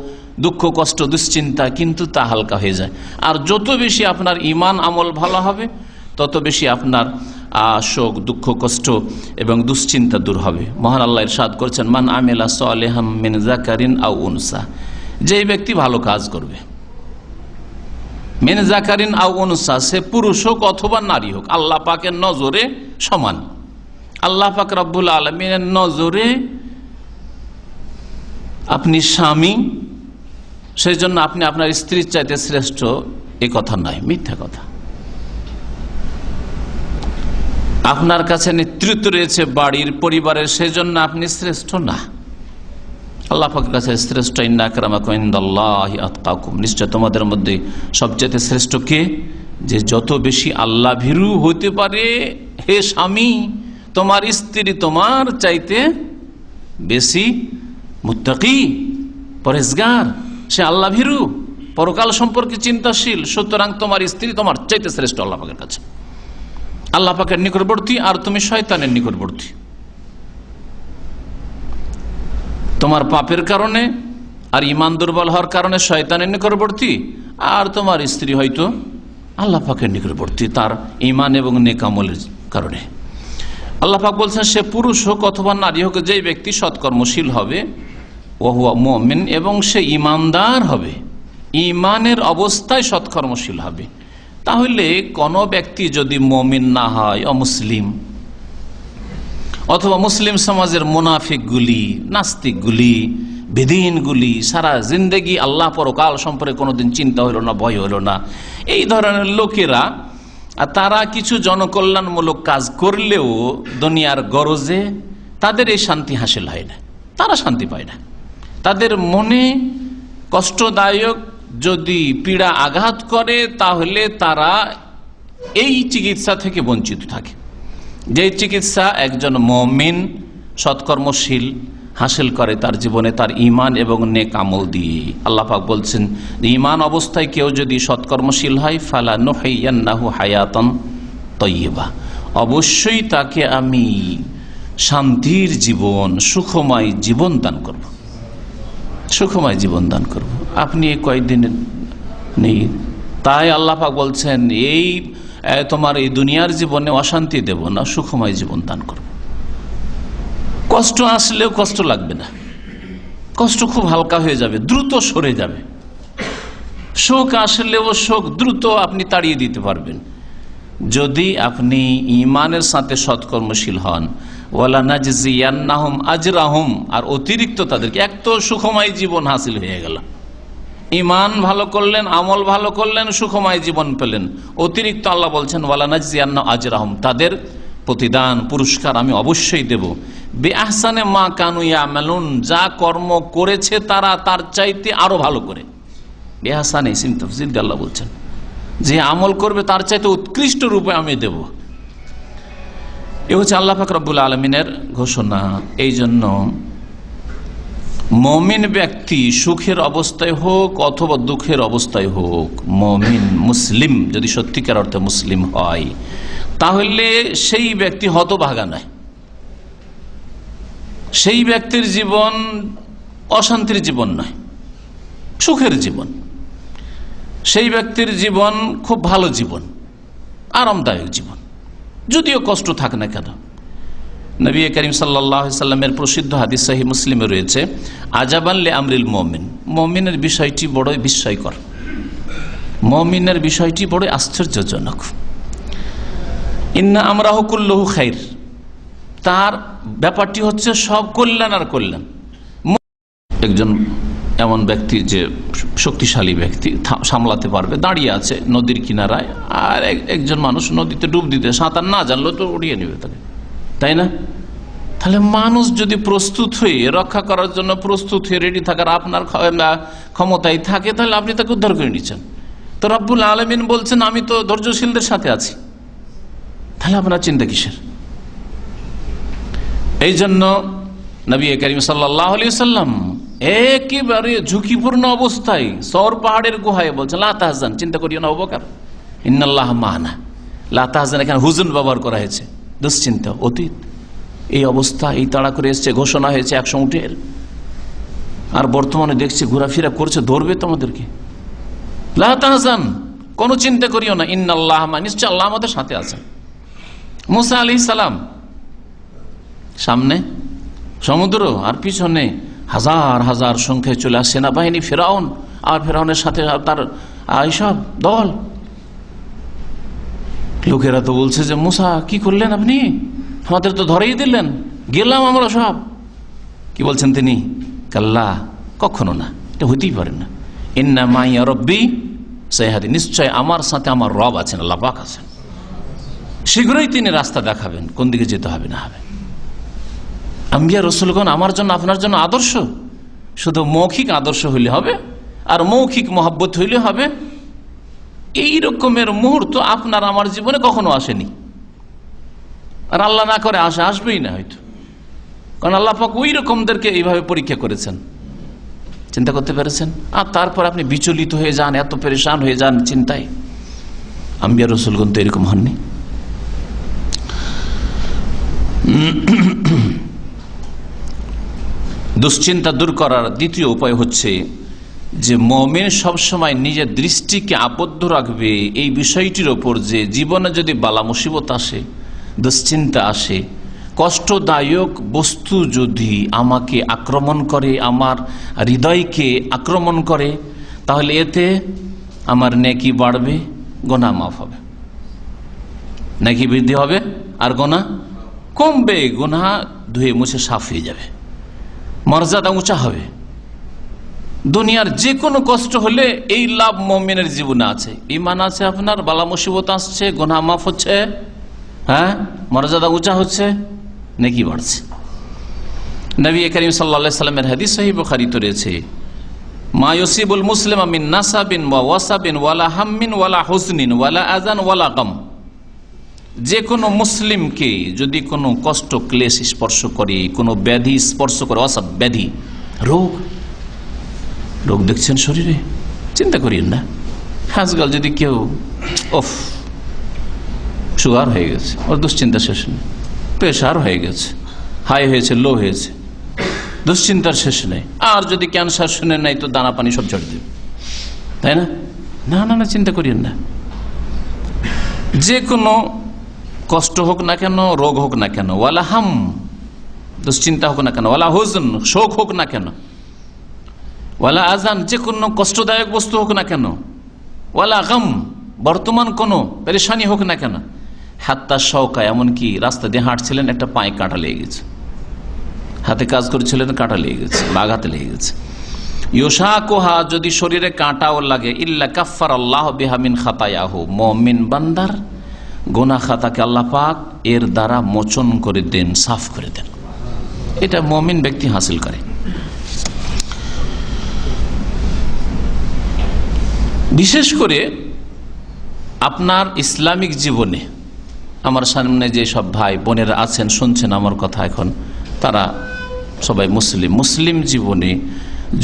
দুঃখ, কষ্ট, দুশ্চিন্তা, কিন্তু তা হালকা হয়ে যায়। আর যত বেশি আপনার ঈমান আমল ভালো হবে, তত বেশি আপনার শোক, দুঃখ, কষ্ট এবং দুশ্চিন্তা দূর হবে। মহান আল্লাহ ইরশাদ করেছেন, মান আমিলা সালিহাম মিন যাকারিন আও উনসা, যেই ব্যক্তি ভালো কাজ করবে, মিন যাকারিন আও উনসা, সে পুরুষ হোক অথবা নারী হোক, আল্লাহ পাকের নজরে সমান। আল্লাহ পাক রব্বুল আলামিনের নজরে আপনি স্বামী, সেই জন্য আপনি আপনার স্ত্রীর চাইতে শ্রেষ্ঠ, এ কথা নয়, মিথ্যা কথা। আপনার কাছে নেতৃত্ব রয়েছে বাড়ির, পরিবারের, সেই জন্য আপনি শ্রেষ্ঠ না। আল্লাহ পাকের কাছে শ্রেষ্ঠ, ইন্না আকরামাকুম ইনদাল্লাহি আতকাকুম, নিশ্চয় তোমাদের মধ্যে সবচেয়ে শ্রেষ্ঠ কে, যে যত বেশি আল্লাহ ভীরু হতে পারে। হে স্বামী, তোমার স্ত্রী তোমার চাইতে বেশি মুত্তাকি, পরেজগার, সে আল্লাহ ভীরু, পরকাল সম্পর্কে চিন্তাশীল, সুতরাং তোমার স্ত্রী তোমার চাইতে শ্রেষ্ঠ আল্লাহ পাকের কাছে। আল্লাহ পাকের নিকটবর্তী আর তুমি শয়তানের নিকটবর্তী। তোমার পাপের কারণে আর ঈমান দুর্বল হওয়ার কারণে শয়তানের নিকটবর্তী, আর তোমার স্ত্রী হয়তো আল্লাহ পাকের নিকটবর্তী তার ঈমান এবং নেক আমলের কারণে। আল্লাহ পাক বলছেন, সে পুরুষ হোক অথবা নারী হোক, যেই ব্যক্তি সৎকর্মশীল হবে, ওহুয়া মুমিন, এবং সে ঈমানদার হবে, ঈমানের অবস্থায় সৎকর্মশীল হবে। তাহলে কোনো ব্যক্তি যদি মুমিন না হয়, অমুসলিম, অথবা মুসলিম সমাজের মুনাফিকগুলি, নাস্তিকগুলি, বেদিনগুলি সারা জিন্দেগি আল্লাহ পরকাল সম্পর্কে কোনোদিন চিন্তা হইল না, ভয় হইল না, এই ধরনের লোকেরা তারা কিছু জনকল্যাণমূলক কাজ করলেও দুনিয়ার গরজে তাদের এই শান্তি হাসিল হয় না, তারা শান্তি পায় না। তাদের মনে কষ্টদায়ক যদি পীড়া আঘাত করে তাহলে তারা এই চিকিৎসা থেকে বঞ্চিত থাকে, যে চিকিৎসা একজন মুমিন সৎকর্মশীল হাসিল করে তার জীবনে, তার ঈমান এবং নেক আমল দিয়ে। আল্লাহ পাক বলছেন, ঈমান অবস্থায় কেউ যদি সৎকর্মশীল হয়, ফালা নুহিয়ান্নাহু হায়াতান তাইয়্যিবা, অবশ্যই তাকে আমি শান্তির জীবন, সুখময় জীবন দান করব, সুখময় জীবন দান করব। আপনি কয়েকদিন নেই, তাই আল্লাহ পাক বলছেন এই তোমার এই দুনিয়ার জীবনে অশান্তি দেব না, সুখময় জীবন দান করব। কষ্ট আসলেও কষ্ট লাগবে না, কষ্ট খুব হালকা হয়ে যাবে, দ্রুত সরে যাবে। শোক আসলেও শোক দ্রুত আপনি তাড়িয়ে দিতে পারবেন যদি আপনি ঈমানের সাথে সৎকর্মশীল হন। ওয়ালা নাজজিয়ান্নাহুম আজরাহুম, আর অতিরিক্ত তাদেরকে, এক তো সুখময় জীবন হাসিল হয়ে গেল, ঈমান ভালো করলেন, আমল ভালো করলেন, সুখময় জীবন পেলেন, অতিরিক্ত আল্লাহ বলছেন ওয়ালা নাজজিয়ান্নাহুম আজরাহুম, তাদের প্রতিদান পুরস্কার আমি অবশ্যই দেব। বিআহসানে মা কানু ইয়ামালুন, যা কর্ম করেছে তারা তার চাইতে আরো ভালো করে। বিআহসানে ইসম তাফসীর দিয়ে আল্লাহ বলছেন যে আমল করবে তার চাইতে উৎকৃষ্ট রূপে আমি দেব। এ হচ্ছে আল্লাহ পাক রব্বুল আলামিনের ঘোষণা। এই জন্য মুমিন ব্যক্তি সুখের অবস্থায় হোক অথবা দুঃখের অবস্থায় হোক, মুমিন মুসলিম যদি সত্যিকার অর্থে মুসলিম হয়, তাহলে সেই ব্যক্তি হতভাগা নয়, সেই ব্যক্তির জীবন অশান্তির জীবন নয়, সুখের জীবন। সেই ব্যক্তির জীবন খুব ভালো জীবন, আরামদায়ক জীবন, যদিও কষ্ট থাকে না কেন। নবী করিম সাল্লাল্লাহু আলাইহি সাল্লামের প্রসিদ্ধ হাদিস সহিহ মুসলিমে রয়েছে, আজাবান লি আমরিল মুমিন, মুমিনের বিষয়টি বড়ই বিস্ময়কর, মুমিনের বিষয়টি বড়ই আশ্চর্যজনক। ইন্না আমরাহু কুল্লুহু খাইর, তার ব্যাপারটি হচ্ছে সব কল্যাণ আর কল্যাণ। একজন এমন ব্যক্তি যে শক্তিশালী ব্যক্তি, সামলাতে পারবে, দাঁড়িয়ে আছে নদীর কিনারায়, আর একজন মানুষ নদীতে ডুব দিতে, সাঁতার না জানলেও তো উড়িয়ে নেবে তাকে, তাই না? তাহলে মানুষ যদি প্রস্তুত হয়ে রক্ষা করার জন্য প্রস্তুত হয়ে রেডি থাকার আপনার ক্ষমতায় থাকে, তাহলে আপনি তাকে উদ্ধার করে নিচ্ছেন। তো রব্বুল আলামিন বলছেন আমি তো ধৈর্যশীলদের সাথে আছি, তাহলে আপনার চিন্তা কিসের? এই জন্য নবী করিম সাল্লাল্লাহু আলাইহি সাল্লাম একেবারে ঝুঁকিপূর্ণ অবস্থায় সওর পাহাড়ের গুহায় বলছেন, লা তাহজান, চিন্তা করিও না আবু বকর, ইন্নাল্লাহ মা'ানা। লা তাহজান এখানে হুজুন ব্যবহার করা হয়েছে, দুশ্চিন্তা, অতীত। এই অবস্থা, এই তাড়া করে এসছে, ঘোষণা হয়েছে 100 উটের, আর বর্তমানে দেখছি ঘোরাফেরা করছে, ধরবে তোমাদেরকে। লা তাহজান, কোনো চিন্তা করিও না, ইন্নাল্লাহ মা, নিশ্চয় আল্লাহ আমাদের সাথে আছেন। মুসা আলাইহিস সালাম সামনে সমুদ্র, আর পিছনে হাজার হাজার সংখ্যায় চলে আসে সেনাবাহিনী, ফেরাউন, আর ফেরাউনের সাথে তার এইসব দল। লোকেরা তো বলছে যে মুসা কি করলেন আপনি, আমাদের তো ধরেই দিলেন, গেলাম আমরা সব। কি বলছেন তিনি? কাল্লা, কখনো না, এটা হইতেই পারে না। ইন্না মাইয়া রব্বি সাইহাদি, নিশ্চয় আমার সাথে আমার রব আছেন, আল্লাহ পাক আছেন, শীঘ্রই তিনি রাস্তা দেখাবেন কোন দিকে যেতে হবে না হবে। আম্বিয়া রসুলগণ আমার জন্য আপনার জন্য আদর্শ, শুধু মৌখিক আদর্শ হইলে হবে আর মৌখিক মহব্বত হইলে হবে। এই রকমের মুহূর্ত আপনার আমার জীবনে কখনো আসেনি, আর আল্লাহ না করে আসবেই না হয়তো, কারণ আল্লাহ পাক ওই রকমদেরকে এইভাবে পরীক্ষা করেছেন। চিন্তা করতে পেরেছেন? আর তারপর আপনি বিচলিত হয়ে যান, এত পেরেশান হয়ে যান চিন্তায়। আম্বিয়া রসুলগণ তো এরকম হননি। দুশ্চিন্তা দূর করার দ্বিতীয় উপায় হচ্ছে যে মুমিন সবসময় নিজের দৃষ্টিকে আবদ্ধ রাখবে এই বিষয়টির ওপর যে জীবনে যদি বালা মুসিবত আসে, দুশ্চিন্তা আসে, কষ্টদায়ক বস্তু যদি আমাকে আক্রমণ করে, আমার হৃদয়কে আক্রমণ করে, তাহলে এতে আমার নেকি বাড়বে, গোনা মাফ হবে, নাকি বৃদ্ধি হবে আর গোনা কমবে, গোনা ধুয়ে মুছে সাফ হয়ে যাবে, মর্যাদা উঁচা হবে। দুনিয়ার যে কোনো কষ্ট হলে এই লাভ মুমিনের জীবনে আছে, ঈমান আছে, আপনার বালা মুসিবত আসছে, গোনা মাফ হচ্ছে, হ্যাঁ, মর্যাদা উঁচা হচ্ছে, নেকি বাড়ছে। নবী করিম সাল্লাল্লাহু আলাইহি সাল্লামের হাদিস সহিহ বুখারীতে রয়েছে, মা ইউসিবুল মুসলিমা মিন নাসাবিন ওয়া ওয়াসাবিন ওয়ালা হাম্মিন ওয়ালা হুজনিন ওয়ালা আযান ওয়ালা গাম। যে কোনো মুসলিমকে যদি কোনো কষ্ট ক্লেশ স্পর্শ করে, কোনো ব্যাধি স্পর্শ করে, অসব ব্যাধি, রোগ দেখছেন শরীরে, চিন্তা করিয়েন না। আজকাল যদি কেউ সুগার হয়ে গেছে, ওর দুশ্চিন্তা শেষ নেই, প্রেশার হয়ে গেছে, হাই হয়েছে, লো হয়েছে, দুশ্চিন্তার শেষ নেই। আর যদি ক্যান্সার শুনে নাই তো দানা পানি সব ঝড় দেবে, তাই না? না না না, চিন্তা করিয়েন না। যে কোনো কষ্ট হোক না কেন, রোগ হোক না কেন, ওয়ালা হাম, দুশ্চিন্তা হোক না কেন, ওয়ালা হুজন, শোক হোক না কেন, ওয়ালা আজান, যে কোনো কষ্টদায়ক বস্তু হোক না কেন, ওয়ালা গাম, বর্তমান কোনো পেরেশানি হোক না কেন, হাত্তা শওকা, এমনকি রাস্তা দিয়ে হাঁটছিলেন, একটা পায়ে কাঁটা লেগে গেছে, হাতে কাজ করেছিলেন, কাঁটা লেগে গেছে, বাঘাতে লেগে গেছে, ইউশাকুহা, যদি শরীরে কাঁটাও লাগে, ইল্লা কাফফারাল্লাহু বিহা মিন খাতায়াহু, মুমিন বান্দার গুনাহ খাতাকে আল্লাহ পাক এর দ্বারা মোচন করে দেন, সাফ করে দেন। এটা মুমিন ব্যক্তি হাসিল করে। বিশেষ করে আপনার ইসলামিক জীবনে, আমার সামনে যে সব ভাই বোনেরা আছেন, শুনছেন আমার কথা এখন, তারা সবাই মুসলিম জীবনে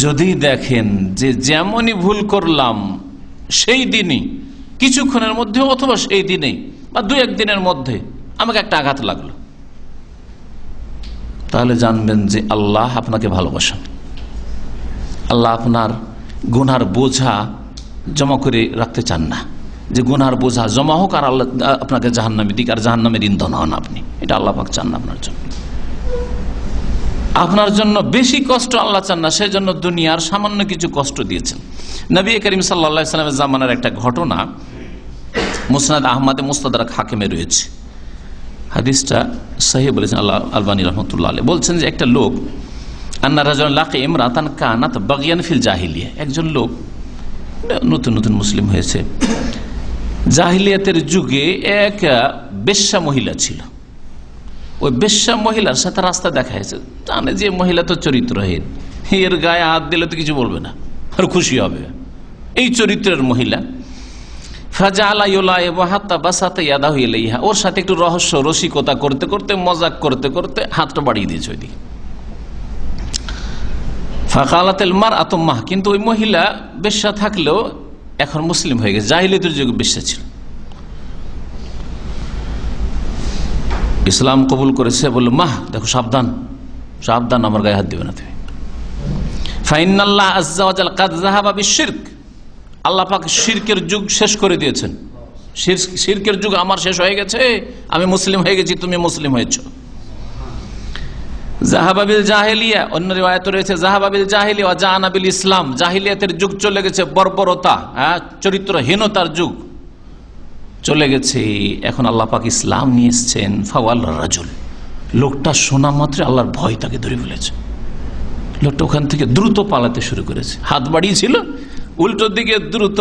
যদি দেখেন যে যেমনই ভুল করলাম সেই দিনই, কিছুক্ষণের মধ্যে অথবা সেই দিনেই বা দু একদিনের মধ্যে আমাকে একটা আঘাত লাগলো, তাহলে জানবেন যে আল্লাহ আপনাকে ভালোবাসেন। আল্লাহ আপনার গুনার বোঝা জমা করে রাখতে চান না, যে গুনার বোঝা জমা হোক আর আল্লাহ আপনাকে জাহান্নামে দিক, আর জাহান্নামের ইন্ধন হন আপনি, এটা আল্লাহ পাক চান না আপনার জন্য। আপনার জন্য বেশি কষ্ট আল্লাহ চান না, সেজন্য দুনিয়ার সামান্য কিছু কষ্ট দিয়েছেন। নবী করিম সাল্লাল্লাহু আলাইহি সাল্লামের জামানার একটা ঘটনা মুসনাদ আহমদে মুস্তাদরাক হাকিমে রয়েছে, হাদিসটা সহিহ বলেছেন আল্লাহ আলবানী রহমতুল্লাহ আলাইহি। বলছেন যে একটা লোক, আন্না রাজুলান লাকি ইমরাতান কানাত বাগিয়ান ফিল জাহিলিয়া, একজন লোক নতুন নতুন মুসলিম হয়েছে, জাহিলিয়াতের যুগে এক বেশ্যা মহিলা ছিল। ওই বেশ্যা মহিলার সাথে রাস্তা দেখা হয়েছে, জানে যে মহিলা তো চরিত্রহীন, এর গায়ে হাত দিলে তো কিছু বলবে না, আর খুশি হবে, এই চরিত্রের মহিলা। ওর সাথে একটু রহস্য রসিকতা করতে করতে, মজাক করতে করতে হাতটা বাড়িয়ে দিয়েছে ওইদিকে। ফাকালাতিল মারআতু মাহ, কিন্তু ওই মহিলা বেশ্যা থাকলেও এখন মুসলিম হয়ে গেছে, জাহিলিয়াতের যুগে বেশ্যা ছিল, ইসলাম কবুল করেছে। বলল, মাহ দেখো, সাবধান সাবধান, আমার গায়ে হাত দিবে না তুমি। ফাইনাল্লাহ আযজা ওয়া জাল কাদ যাহাবা বিশিরক, আল্লাহ পাক শিরকের যুগ শেষ করে দিয়েছেন, শিরকের যুগ আমার শেষ হয়ে গেছে, আমি মুসলিম হয়ে গেছি, তুমি মুসলিম হয়েছো। জাহাবাবিল জাহিলিয়া, অন্য রিওয়ায়াতে রয়েছে জাহাবাবিল জাহিলিয়া ওয়া জাআনা বিল ইসলাম, জাহিলিয়াতের যুগ চলে গেছে, বর্বরতা, চরিত্রহীনতার যুগ চলে গেছে, এখন আল্লাহ পাক ইসলাম নিয়ে এসেছেন। ফাওয়াল রাজুল, লোকটা শোনা মাত্র আল্লাহর ভয় তাকে ধরে ফেলেছে, লোকটা ওখান থেকে দ্রুত পালাতে শুরু করেছে, হাত বাড়িয়েছিল, উল্টো দিকে দ্রুত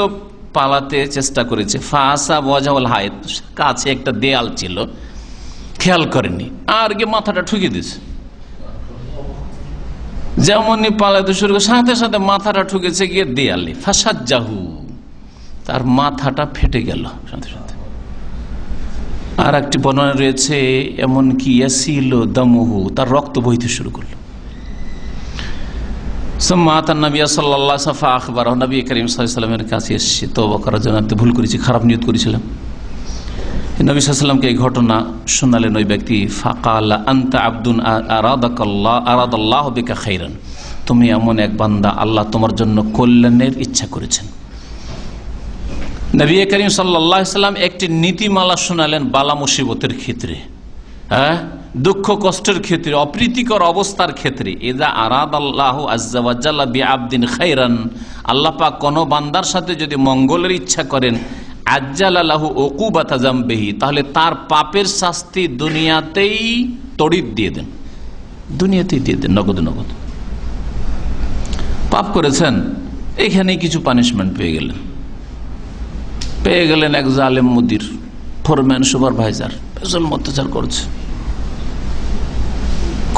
পালাতে চেষ্টা করেছে। ফাসা ওয়াজাউল হায়েত, কাছে একটা দেয়াল ছিল, খেয়াল করেনি, আর গিয়ে মাথাটা ঠুকে দিয়েছে। যেমনই পালাতে শুরু করে, সাথে সাথে মাথাটা ঠুকেছে গিয়ে দেয়ালে। ফাসাজ্জাহু, তার মাথাটা ফেটে গেল সাথে সাথে। আর একটি বর্ণনা রয়েছে, এমনকি ইয়াসিল দামুহু, তার রক্ত বইতে শুরু করলো। নবী করিম সাল্লাল্লাহু আলাইহি ওয়াসাল্লামের কাছে এসেছে তওবা করার জন্য, ভুল করেছি, খারাপ নিয়ত করেছিলাম। নবী সাল্লাল্লাহু আলাইহি ওয়াসাল্লামকে এই ঘটনা শোনালেন ওই ব্যক্তি। ফাকালা আনতা আবদুন আরাদাল্লাহু বিকা খাইরান, তুমি এমন এক বান্দা, আল্লাহ তোমার জন্য কল্যাণের ইচ্ছা করেছেন। নবী করিম সাল্লাল্লাহু আলাইহি ওয়াসাল্লাম একটি নীতিমালা শোনালেন বালা মুসিবতের ক্ষেত্রে, দুঃখ কষ্টের ক্ষেত্রে, অপ্রীতিকর অবস্থার ক্ষেত্রে। ইযা আরাদাল্লাহু আযজা ওয়া জাল্লা বিআবদিন খাইরান, আল্লাহ পাক কোন বান্দার সাথে যদি মঙ্গলের ইচ্ছা করেন, আজ্জালা লাহু উকুবাতা যামবিহি, তাহলে তার পাপের শাস্তি দুনিয়াতেই তড়িৎ দিয়ে দেন, দুনিয়াতেই দিয়ে দেন, নগদ নগদ। পাপ করেছেন, এখানেই কিছু পানিশমেন্ট পেয়ে গেলেন এক জালেম মুদির, ফোরম্যান, সুপারভাইজার, জুলম অত্যাচার করছে,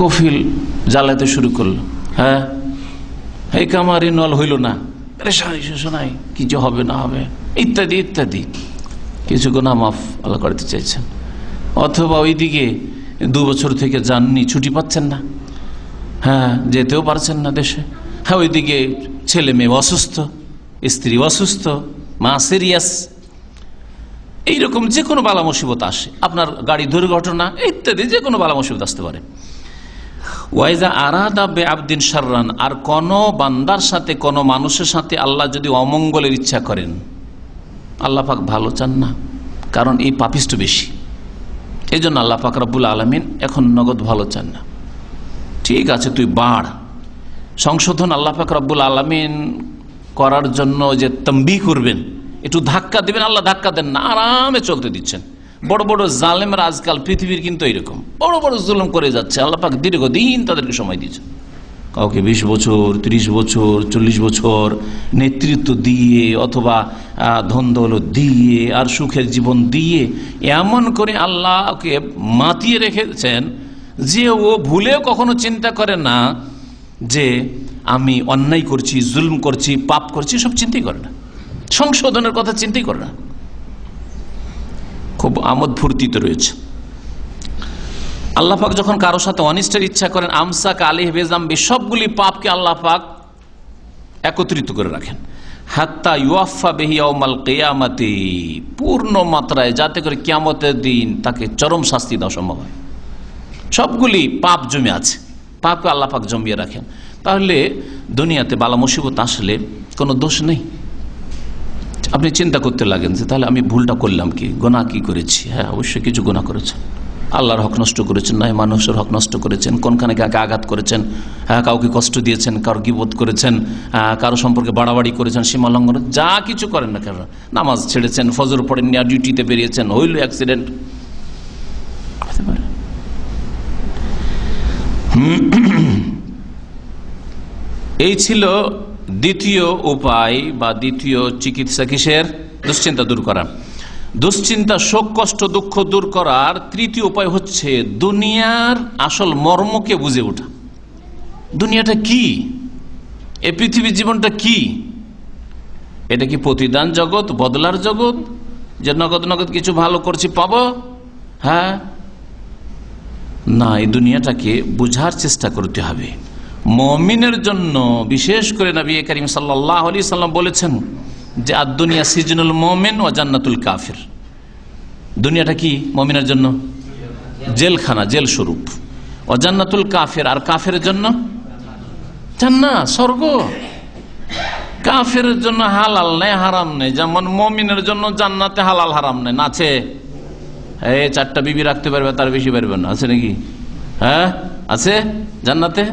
কফিল জ্বালাতে শুরু করলো, হ্যাঁ এই কামার ইনভলভ হইল না, শোনাই কিছু হবে না হবে ইত্যাদি ইত্যাদি, কিছু গুনাহ মাফ আল্লাহ করতে চাইছেন। অথবা ওইদিকে 2 বছর থেকে যাননি, ছুটি পাচ্ছেন না, হ্যাঁ যেতেও পারছেন না দেশে, হ্যাঁ ওইদিকে ছেলে মেয়ে অসুস্থ, স্ত্রী অসুস্থ, মা সিরিয়াস, এইরকম যে কোনো বালা মুসিবত আসে, আপনার গাড়ি দুর্ঘটনা ইত্যাদি যে কোনো বালা মুসিবত আসতে পারে। ওয়াইজা আরাদা বে আবদিন শাররান, আর কোন বান্দার সাথে, কোন মানুষের সাথে আল্লাহ যদি অমঙ্গলের ইচ্ছা করেন, আল্লাহ পাক ভালো চান না, কারণ এই পাপিষ্ট বেশি, এই জন্য আল্লাহ পাক রব্বুল আলামিন এখন নগদ ভালো চান না। ঠিক আছে তুই বাড়, সংশোধন আল্লাহ পাক রব্বুল আলামিন করার জন্য যে তম্বি করবেন, একটু ধাক্কা দিবেন, আল্লাহ ধাক্কা দেন না, আরামে চলতে দিচ্ছেন। বড় বড় জালেমরা আজকাল পৃথিবীর কিন্তু এরকম বড় বড় জুলুম করে যাচ্ছে, আল্লাহ পাক দীর্ঘদিন তাদেরকে সময় দিয়েছে, কাউকে 20 বছর 30 বছর 40 বছর নেতৃত্ব দিয়ে, অথবা ধন দৌলত দিয়ে, আর সুখের জীবন দিয়ে, এমন করে আল্লাহকে মাতিয়ে রেখেছেন যে ও ভুলেও কখনো চিন্তা করে না যে আমি অন্যায় করছি, জুলুম করছি, পাপ করছি, সব চিন্তাই করে না, সংশোধনের কথা চিন্তাই করে না, খুব আমোদ ফুর্তিতে রয়েছে। আল্লাহ পাক যখন কারো সাথে অনিষ্টের ইচ্ছা করেন, আমসাক আলাইহি বিযামবি, সবগুলি পাপকে আল্লাহ পাক একত্রিত করে রাখেন, হাত্তা ইউআফা বিহি ইয়াউমাল কিয়ামাতি, পূর্ণ মাত্রায়, যাতে করে কিয়ামতের দিন তাকে চরম শাস্তি দেওয়া সম্ভব হয়। সবগুলি পাপ জমে আছে, পাপকে আল্লাহ পাক জমিয়ে রাখেন। তাহলে দুনিয়াতে বালা মুসিবত আসলে কোনো দোষ নেই। আপনি চিন্তা করতে লাগেন যে তাহলে আমি ভুলটা করলাম কি, গুনাহ কি করেছি? হ্যাঁ অবশ্যই কিছু গুনাহ করেছেন, আল্লাহর হক নষ্ট করেছেন, নয় মানুষের হক নষ্ট করেছেন, কোনখানে কাকে আঘাত করেছেন, হ্যাঁ কাউকে কষ্ট দিয়েছেন, কারো গীবত করেছেন, কারো সম্পর্কে বাড়াবাড়ি করেছেন, সীমা লঙ্ঘন, যা কিছু করেন না কেন, নামাজ ছেড়েছেন, ফজর পড়েননি, আর ডিউটিতে বেরিয়েছেন, হইল অ্যাক্সিডেন্ট, এই ছিল দ্বিতীয় উপায় বা দ্বিতীয় চিকিৎসা। কিসের? দুশ্চিন্তা দূর করা, দুশ্চিন্তা, শোক, কষ্ট, দুঃখ দূর করার তৃতীয় উপায় হচ্ছে দুনিয়ার আসল মর্মকে বুঝে ওঠা। দুনিয়াটা কি? এই পৃথিবীর জীবনটা কি? এটা কি প্রতিদান জগৎ, বদলার জগৎ, যে নগদ নগদ কিছু ভালো করছি পাবো? হ্যাঁ না, এই দুনিয়াটাকে বুঝার চেষ্টা করতে হবে। মুমিনের জন্য বিশেষ করে নবী করিম সাল্লাল্লাহু আলাইহি সাল্লাম বলেছেন যে আদ-দুনিয়া সিজনুল মুমিন ওয়া জান্নাতুল কাফির। দুনিয়াটা কি? মুমিনের জন্য জেলখানা, জেল স্বরূপ। ওয়া জান্নাতুল কাফির, আর কাফের জন্য জান্নাত, স্বর্গ। কাফের জন্য হালাল নেই, হারাম নেই, যেমন মুমিনের জন্য জান্নাতে হালাল হারাম নেই। আছে এই 4টা বিবি রাখতে পারবে, তার বেশি পারবে না, আছে নাকি? হ্যাঁ আছে। জান্নাতে,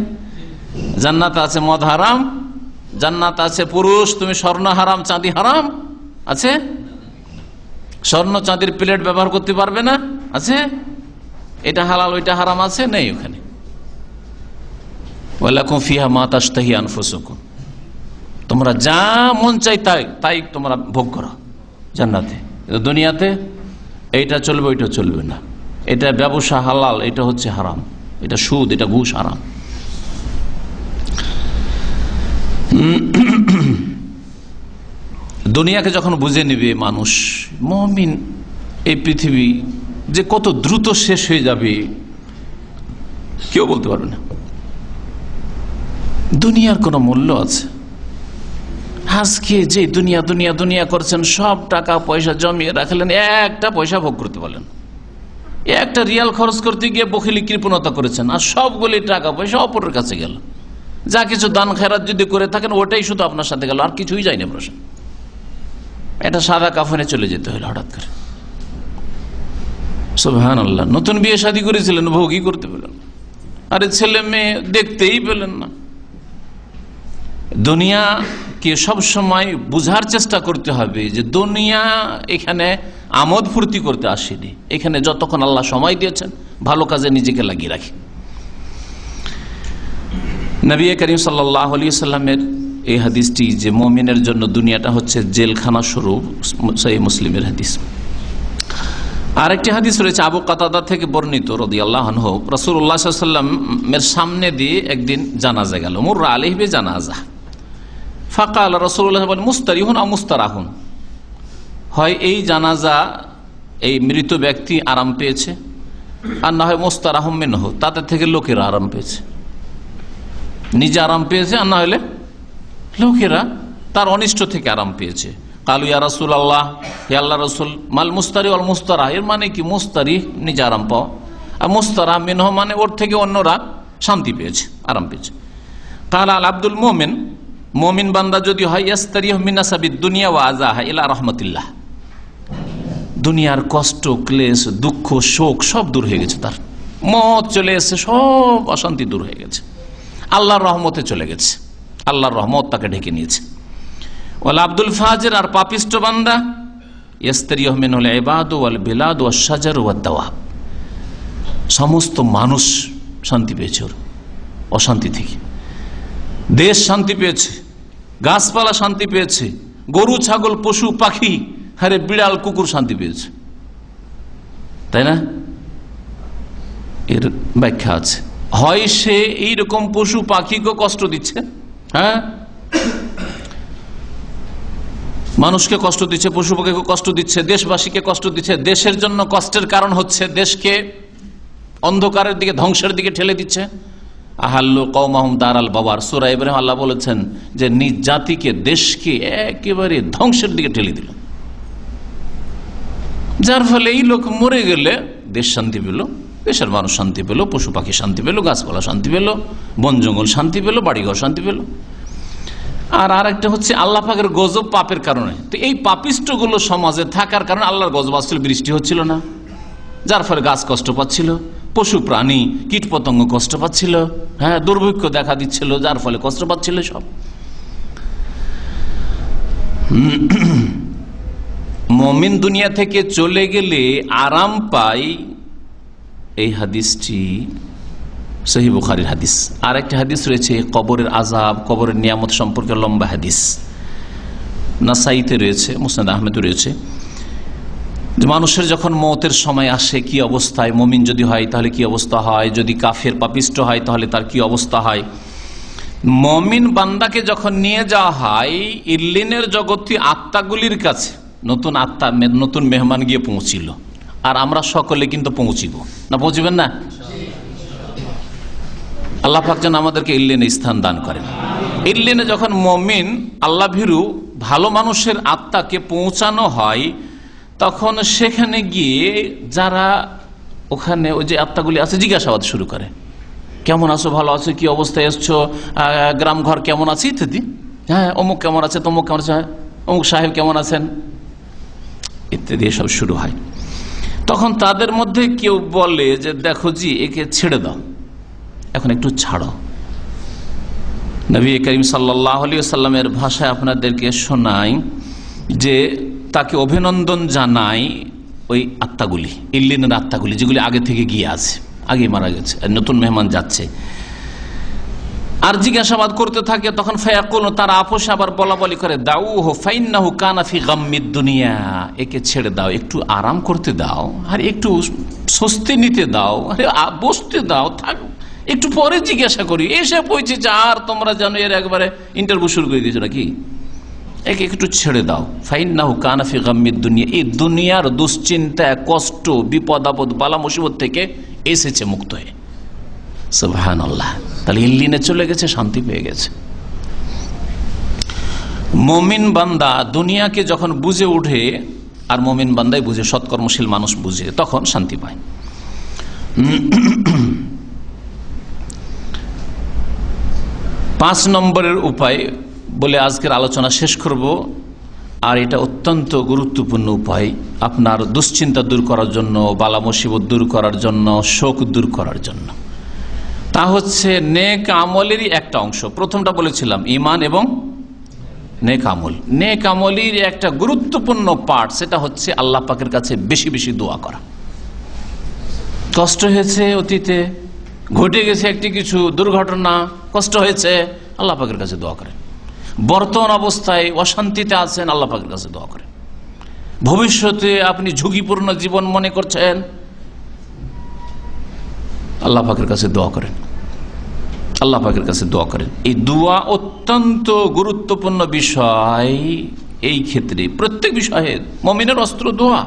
জান্নাতে আছে মদ হারাম, জান্নাত আছে পুরুষ তুমি স্বর্ণ হারাম, চাঁদি হারাম, আছে। স্বর্ণ চাঁদির প্লেট ব্যবহার করতে পারবে না, আছে। এটা হালাল ওইটা হারাম, আছে নেই ওখানে। ওয়ালাকুম ফিহা মা তাশতাহি আনফুসুকুম, তোমরা যা মন চাই তাই তাই তোমরা ভোগ করো জান্নাতে। দুনিয়াতে এইটা চলবে ওইটা চলবে না, এটা ব্যবসা হালাল, এটা হচ্ছে হারাম, এটা সুদ, এটা ঘুষ হারাম। দুনিয়াকে যখন বুঝে নেবে মানুষ, মুমিন, এই পৃথিবী যে কত দ্রুত শেষ হয়ে যাবে কেউ বলতে পারবে না। দুনিয়ার কোনো মূল্য আছে? আজকে যে দুনিয়া দুনিয়া দুনিয়া করছেন, সব টাকা পয়সা জমিয়ে রাখলেন, একটা পয়সা ভোগ করতে পারলেন, একটা রিয়াল খরচ করতে গিয়ে বখিলি কৃপণতা করেছেন, আর সবগুলি টাকা পয়সা অপরের কাছে গেল। যা কিছু দান খেরাত যদি করে থাকেন ওটাই শুধু আপনার সাথে গেল, আর কিছুই যায়নি প্রশ্ন। এটা সাদা কাফনে চলে যেতে হলো হঠাৎ করে। সুবহানাল্লাহ। নতুন বিয়ে শাদী করেছিলেন, ভোগই করতে পেলেন, আরে ছেলে মেয়ে দেখতেই পেলেন না। দুনিয়া কে সব সময় বুঝার চেষ্টা করতে হবে যে দুনিয়া এখানে আমোদ ফুর্তি করতে আসেনি, এখানে যতক্ষণ আল্লাহ সময় দিয়েছেন ভালো কাজে নিজেকে লাগিয়ে রাখি। নবী করিম সাল্লাল্লাহু আলাইহি সাল্লামের এই হাদিসটি যে মুমিনের জন্য দুনিয়াটা হচ্ছে জেলখানা স্বরূপ, সহিহ মুসলিমের হাদিস। আরেকটি হাদিস রয়েছে আবু কাতাদা থেকে বর্ণিত রাদিয়াল্লাহু আনহু, রাসূলুল্লাহ সাল্লাল্লাহু আলাইহি ওয়াসাল্লামের সামনে দিয়ে একদিন জানাজা গেল, মুররা আলাইহি বিজানাজা, ফাকাল রাসূলুল্লাহ বলেন মুস্তারিহুন আও মুস্তারাহুন, হয় এই জানাজা এই মৃত ব্যক্তি আরাম পেয়েছে, আর না হয় মুস্তারাহুম মিনহু, তাদের থেকে লোকেরা আরাম পেয়েছে, নিজে আরাম পেয়েছে, আর না হলে লোকেরা তার অনিষ্ট থেকে আরাম পেয়েছে। কালু ইয়া রাসূলুল্লাহ, হে আল্লাহর রাসূল, মাল মুস্তারি ওয়াল মুস্তারা, এর মানে কি? মুস্তারি নিজে আরাম পাওয়া, আর মুস্তারা মিনহু মানে ওর থেকে অন্যরা শান্তি পেয়েছে, আরাম পেয়েছে। কাল আল আব্দুল মুমিন, মুমিন বান্দা যদি হয় ইয়াস্তারিহু মিন নাসাবিদ দুনিয়া ওয়া আযাহা ইলা রাহমাতিল্লাহ, দুনিয়ার কষ্ট ক্লেশ দুঃখ শোক সব দূর হয়ে গেছে, তার মত চলে এসেছে, সব অশান্তি দূর হয়ে গেছে, আল্লাহর রহমতে চলে গেছে, আল্লাহর রহমত তাকে ঢেকে নিয়েছে। ওয়াল আব্দুল ফাজির, আর পাপিষ্ট বান্দা ইয়াস্তারিহু মিনহুল ইবাদু ওয়াল বিলাদু ওয়াশ শাজারু ওয়াদ দাওয়াব, সমস্ত মানুষ শান্তি পেয়েছে ওর অশান্তি থেকে, দেশ শান্তি পেয়েছে, গাছপালা শান্তি পেয়েছে, গরু ছাগল পশু পাখি, আরে বিড়াল কুকুর শান্তি পেয়েছে, তাই না? এর ব্যাখ্যা আছে, হয় সে এইরকম পশু পাখিকে কষ্ট দিচ্ছে, হ্যাঁ মানুষকে কষ্ট দিচ্ছে, পশু পাখিকে কষ্ট দিচ্ছে, দেশবাসীকে কষ্ট দিচ্ছে, দেশের জন্য কষ্টের কারণ হচ্ছে, দেশকে অন্ধকারের দিকে ধ্বংসের দিকে ঠেলে দিচ্ছে। আহাল্লু কওমাহুম দারাল বাওয়ার, সূরা ইব্রাহিম আল্লাহ বলেছেন যে নিজ জাতিকে দেশকে একেবারে ধ্বংসের দিকে ঠেলে দিল, যার ফলে এই লোক মরে গেলে দেশ শান্তি পেল, দেশের মানুষ শান্তি পেল, পশু পাখি শান্তি পেল, গাছপালা শান্তি পেল, বন জঙ্গল শান্তি পেল, বাড়িঘর শান্তি পেল। আর আরেকটা হচ্ছে আল্লাহ পাকের গজব পাপের কারণে, তো এই পাপিষ্টগুলো সমাজে থাকার কারণে আল্লাহর গজব আসছিল, বৃষ্টি হচ্ছিল না, যার ফলে গাছ কষ্ট পাচ্ছিল, পশু প্রাণী কীট পতঙ্গ কষ্ট পাচ্ছিল, হ্যাঁ দুর্ভিক্ষ দেখা দিচ্ছিল, যার ফলে কষ্ট পাচ্ছিল সব। মুমিন দুনিয়া থেকে চলে গেলে আরাম পায়, এই হাদিসটি সহিহ বুখারীর হাদিস। আর একটা হাদিস রয়েছে কবরের আযাব, কবরের নিয়ামত সম্পর্কে লম্বা হাদিস, নাসাইতে রয়েছে, মুসনাদ আহমেদে রয়েছে, যে মানুষের যখন মওতের সময় আসে কি অবস্থায়, মুমিন যদি হয় তাহলে কি অবস্থা হয়, যদি কাফের পাপিষ্ট হয় তাহলে তার কি অবস্থা হয়। মুমিন বান্দাকে যখন নিয়ে যাওয়া হয় ইল্লিনের জগৎটি আত্মাগুলির কাছে, নতুন আত্মা নতুন মেহমান গিয়ে পৌঁছিল, আর আমরা সকলে কিন্তু পৌঁছিব না, পৌঁছবেন না? আল্লাহ পাক যেন আমাদেরকে ইল্লিনে স্থান দান করেন। ইল্লিনে যখন মুমিন আল্লাহ ভীরু ভালো মানুষের আত্মাকে পৌঁছানো হয়, তখন সেখানে গিয়ে যারা ওখানে ওই যে আত্মাগুলি আছে জিজ্ঞাসাবাদ শুরু করে, কেমন আছো, ভালো আছো, কি অবস্থায় এসছো, গ্রাম ঘর কেমন আছে ইত্যাদি, হ্যাঁ অমুক কেমন আছে, তমুক কেমন আছে, অমুক সাহেব কেমন আছেন ইত্যাদি, এসব শুরু হয়। তখন তাদের মধ্যে কেউ বলে যে দেখো জি একে ছেড়ে দাও, এখন একটু ছাড়ো। নবী করিম সাল্লাল্লাহু আলাইহি ওয়াসাল্লামের ভাষায় আপনাদেরকে শোনাই যে তাকে অভিনন্দন জানাই ওই আত্মাগুলি, ইল্লিনের আত্মাগুলি যেগুলি আগে থেকে গিয়ে আছে, আগে মারা গেছে, নতুন মেহমান যাচ্ছে, আর জিজ্ঞাসাবাদ করতে থাকে। তখন ফায়াকুল, তারা আপোষে আবার বলা বলি করে, দাউহু ফাইন্নাহু কানা ফি গাম্মিদ দুনিয়া, একে ছেড়ে দাও, একটু আরাম করতে দাও, আর একটু স্বস্তি নিতে দাও, আরে বসতে দাও, থাক, একটু পরে জিজ্ঞাসা করি। এসে পৌঁছেছে আর তোমরা জানো এর একবারে ইন্টারভিউ শুরু করে দিয়েছো নাকি, একে একটু ছেড়ে দাও। ফাইন্নাহু কানা ফি গাম্মিদ দুনিয়া, এই দুনিয়ার দুশ্চিন্তা কষ্ট বিপদ আপদ বালা মুসিবত থেকে এসেছে মুক্ত হয়ে। সুবহানাল্লাহ, তাহলে ইল্লিনে চলে গেছে, শান্তি পেয়ে গেছে। মুমিন বান্দা দুনিয়াকে যখন বুঝে ওঠে, আর মুমিন বান্দাই বুঝে, সৎকর্মশীল মানুষ বুঝে, তখন শান্তি পায়। 5 নম্বরের উপায় বলে আজকের আলোচনা শেষ করব, আর এটা অত্যন্ত গুরুত্বপূর্ণ উপায় আপনার দুশ্চিন্তা দূর করার জন্য, বালা মুসিবত দূর করার জন্য, শোক দূর করার জন্য। তা হচ্ছে নেক আমলেরই একটা অংশ। প্রথমটা বলেছিলাম ঈমান এবং নেক আমল, নেক আমলের একটা গুরুত্বপূর্ণ পার্ট, সেটা হচ্ছে আল্লাহ পাকের কাছে বেশি বেশি দোয়া করা। কষ্ট হয়েছে, অতীতে ঘটে গেছে একটি কিছু দুর্ঘটনা, কষ্ট হয়েছে, আল্লাহ পাকের কাছে দোয়া করেন। বর্তমান অবস্থায় অশান্তিতে আছেন, আল্লাহ পাকের কাছে দোয়া করেন। ভবিষ্যতে আপনি ঝুঁকিপূর্ণ জীবন মনে করছেন, আল্লাহ পাকের কাছে দোয়া করেন, আল্লাহ পাকের কাছে দোয়া করেন। এই দোয়া অত্যন্ত গুরুত্বপূর্ণ বিষয়। এই ক্ষেত্রে প্রত্যেক বিষয়ে মুমিনের অস্ত্র দোয়া।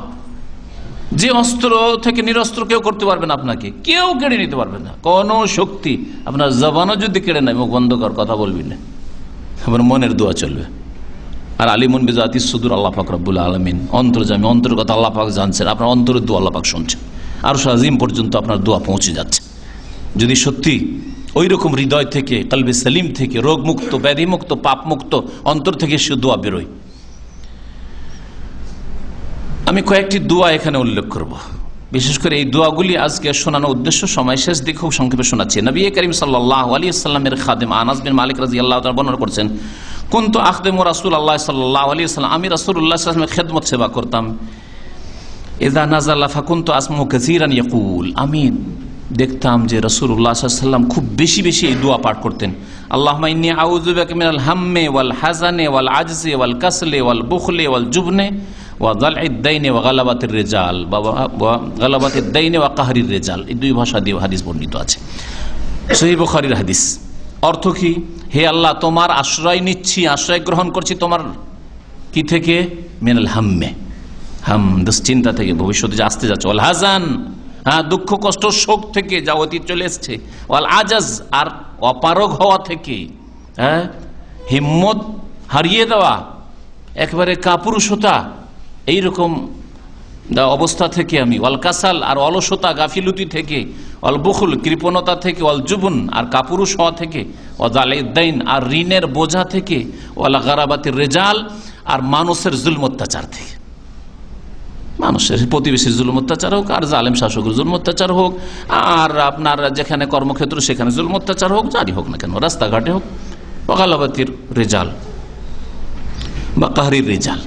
যে অস্ত্র থেকে নিরস্ত্র কেউ করতে পারবে না, আপনাকে কেউ কেড়ে নিতে পারবে না। কোন শক্তি আপনার জবানও যদি কেড়ে নেয়, মুখ বন্ধ কর, কথা বলবি না, আপনার মনের দোয়া চলবে। আর আলিমুন বিজাতিস সুদূর, আল্লাহ পাক রব্বুল আলামিন অন্তর্যামী, অন্তর কথা আল্লাহ পাক জানছেন। আপনার অন্তরের দোয়া আল্লাহ পাক শুনছেন, আরশ আজিম পর্যন্ত আপনার দোয়া পৌঁছে যাচ্ছে। যদি সত্যি ওই রকম হৃদয় থেকে, কলবে সালিম থেকে, রোগমুক্ত, ব্যাধিমুক্ত, পাপমুক্ত অন্তর থেকে সে দোয়া বেরোয়। আমি কয়েকটি দোয়া এখানে উল্লেখ করব, বিশেষ করে এই দোয়াগুলি আজকে শোনানোর উদ্দেশ্য, সময় শেষ দিকে খুব সংক্ষেপে শোনাচ্ছি। নবী করিম সাল্লাল্লাহু আলাইহি ওয়াসাল্লামের খাদেম আনাস বিন মালিক রাদিয়াল্লাহু তাআলা বর্ণনা করছেন, কুনতু আখদেমু রাসূলুল্লাহ সাল্লাল্লাহু আলাইহি ওয়াসাল্লাম, আমি রাসূলুল্লাহ সাল্লাল্লাহু আলাইহি ওয়াসাল্লামের খেদমত সেবা করতাম। ইযা নাযালা ফাকুনতু আসমু কাসীরান ইয়াকুল, আমি দেখতাম যে রাসূলুল্লাহ সাল্লাল্লাহু আলাইহি ওয়াসাল্লাম খুব বেশি বেশি এই দোয়া পাঠ করতেন। আল্লাহুম্মা ইন্নী আউযু বিকা মিনাল হাম্মি ওয়াল হাযানি ওয়াল আজজি ওয়াল কাসলি ওয়াল বুখলি ওয়াল জুবনি ওয়া যালঈদ দাইনি ওয়া গালাবাতির রিজাল, ওয়া গালাবাতিদ দাইনি ওয়া কাহরির রিজাল। এই দুই ভাষা দিয়ে হাদিস বর্ণিত আছে, সহিহ বুখারীর হাদিস। অর্থ কি? হে আল্লাহ, তোমার আশ্রয় নিচ্ছি, আশ্রয় গ্রহণ করছি তোমার কি থেকে? মিনাল হাম্মে, হাম দুশ্চিন্তা থেকে, ভবিষ্যতে যা আসতে যাচ্ছে। ওয়াল হাজান, হ্যাঁ দুঃখ কষ্ট শোক থেকে, যা অতীত চলে এসছে। ওয়াল আজাজ, আর অপারগ হওয়া থেকে, হ্যাঁ হিম্মত হারিয়ে দেওয়া, একেবারে কাপুরুষতা, এইরকম অবস্থা থেকে আমি। ওয়াল কাসাল, আর অলসতা গাফিলতি থেকে। ওয়াল বুখল, কৃপণতা থেকে। ওয়াল জুবন, আর কাপুরুষ হওয়া থেকে। ওয়াল যালঈদ, আর ঋণের বোঝা থেকে। ওয়াল গারাবাতির রেজাল, আর মানুষের জুলম অত্যাচার থেকে। মানুষের প্রতিবেশীর জুলুম অত্যাচার হোক, আর জালেম শাসকের জুলুম অত্যাচার হোক, আর আপনার যেখানে কর্মক্ষেত্র সেখানে জুলুম অত্যাচার হোক, জারি হোক না কেন, রাস্তাঘাটে হোক। গালাবাতির রেজাল বা কাহরির রেজাল।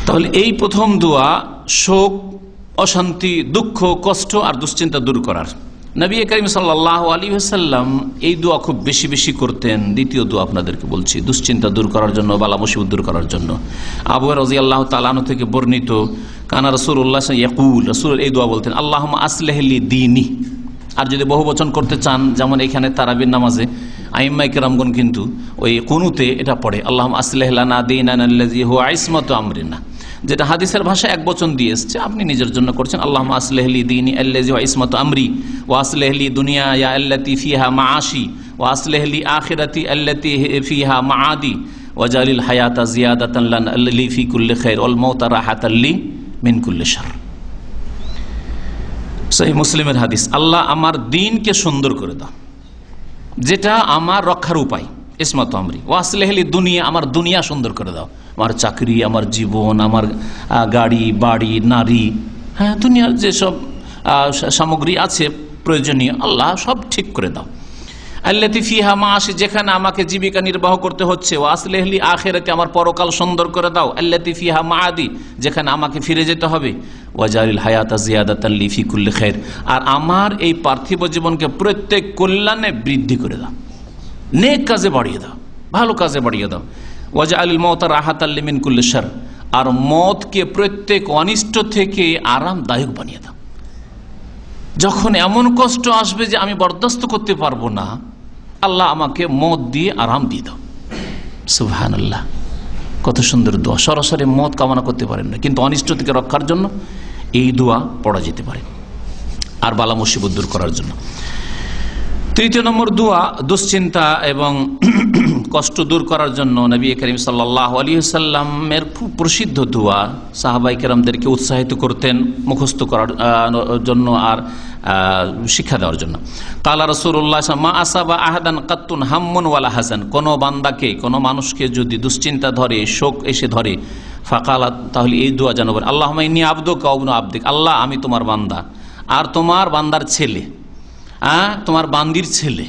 তাহলে এই প্রথম দোয়া শোক, অশান্তি, দুঃখ, কষ্ট আর দুশ্চিন্তা দূর করার। নবী করিম সাল্লাল্লাহু আলাইহি ওয়াসাল্লাম এই দোয়া খুব বেশি বেশি করতেন। দ্বিতীয় দোয়া আপনাদেরকে বলছি, দুশ্চিন্তা দূর করার জন্য, বালা মুসিবত দূর করার জন্য। আবু হুরায়রা রাদিয়াল্লাহু তাআলা আনহু থেকে বর্ণিত, কানা রাসূলুল্লাহ ইয়াকুল, রাসূল এই দোয়া বলতেন, আল্লাহুম্মা আসলিহ লি দীনি। আর যদি বহুবচন করতে চান, যেমন এখানে তারাবির নামাজে আইম্মায়ে কেরামগণ কিন্তু ওই কুনুতে এটা পড়ে, আল্লাহুম্মা আসলিহ লানা দীনানা আল্লাযী হুয়া ইসমাতু আমরিনা, যেটা হাদিসের ভাষায় এক বচন দিয়ে এসছে, আপনি নিজের জন্য করছেন, আল্লাহুম্মা আসলিহ লি দীনি আল্লাযী হুয়া ইসমাতু আমরি ওয়া আসলিহ লি দুনিয়ায়া আল্লাতী ফিহা মাআশি ওয়া আসলিহ লি আখিরাতি আল্লাতী ফিহা মাআদি ওয়াজালিল হায়াতা জিয়াদাতান লানা লি ফি কুল্লি খাইর ওয়াল মাউতা রাহাতাল লি মিন কুল্লি শার। সহিহ মুসলিমের হাদিস। আল্লাহ আমার দ্বীনকে সুন্দর করে দাও, যেটা আমার রক্ষার উপায়, ইসমাতু আমরি। ওয়া আসলিহ লি দুনিয়া, আমার দুনিয়া সুন্দর করে দাও, আমার চাকরি, আমার জীবন, আমার গাড়ি বাড়ি, নারী, হ্যাঁ দুনিয়ার যেসব সামগ্রী আছে প্রয়োজনীয়, আল্লাহ সব ঠিক করে দাও। আল্লাতী ফিহা মাআশি, যেখানে আমাকে জীবিকা নির্বাহ করতে হচ্ছে। ওয়া আসলিহ লি আখিরাতি, আমার পরকাল সুন্দর করে দাও। আল্লাতী ফিহা মাআদি, যেখানে আমাকে ফিরে যেতে হবে। ওয়াজালিল হায়াতা জিয়াদাতান লি ফি কুল্লি খাইর, আর আমার এই পার্থিব জীবনকে প্রত্যেক কল্যাণে বৃদ্ধি করে দাও, নেক কাজে বাড়িয়ে দাও, ভালো কাজে বাড়িয়ে দাও। ওয়াজআলিল মাউতা রাহাতাল লি মিন কুল্লি শার, আর মওতকে প্রত্যেক অনিষ্ট থেকে আরামদায়ক বানিয়ে দাও। যখন এমন কষ্ট আসবে যে আমি বরদাস্ত করতে পারবো না, আল্লাহ আমাকে মওত দিয়ে আরাম দিয়ে দাও। সুবহানাল্লাহ, কত সুন্দর দোয়া। সরাসরি মওত কামনা করতে পারেন না, কিন্তু অনিষ্ট থেকে রক্ষার জন্য এই দোয়া পড়া যেতে পারে, আর বালা মুসিবত দূর করার জন্য। তৃতীয় নম্বর দোয়া, দুশ্চিন্তা এবং কষ্ট দূর করার জন্য নবী করিম সাল্লাল্লাহু আলাইহি ওয়াসাল্লামের খুব প্রসিদ্ধ দোয়া, সাহাবায়ে কেরামদেরকে উৎসাহিত করতেন মুখস্থ করার জন্য আর শিক্ষা দেওয়ার জন্য। কালা রাসূলুল্লাহ মা আসাবা আহাদান কাত্তুন হাম্মুন ওয়ালা হাসান, কোনো বান্দাকে, কোনো মানুষকে যদি দুশ্চিন্তা ধরে, শোক এসে ধরে, ফাকালাত, তাহলে এই দোয়া যেন বলে, আল্লাহুম্মা ইন্নী আবদুকা ওয়া ইবনু আবদিক, আল্লাহ আমি তোমার বান্দা আর তোমার বান্দার ছেলে, তোমার বান্দির ছেলে,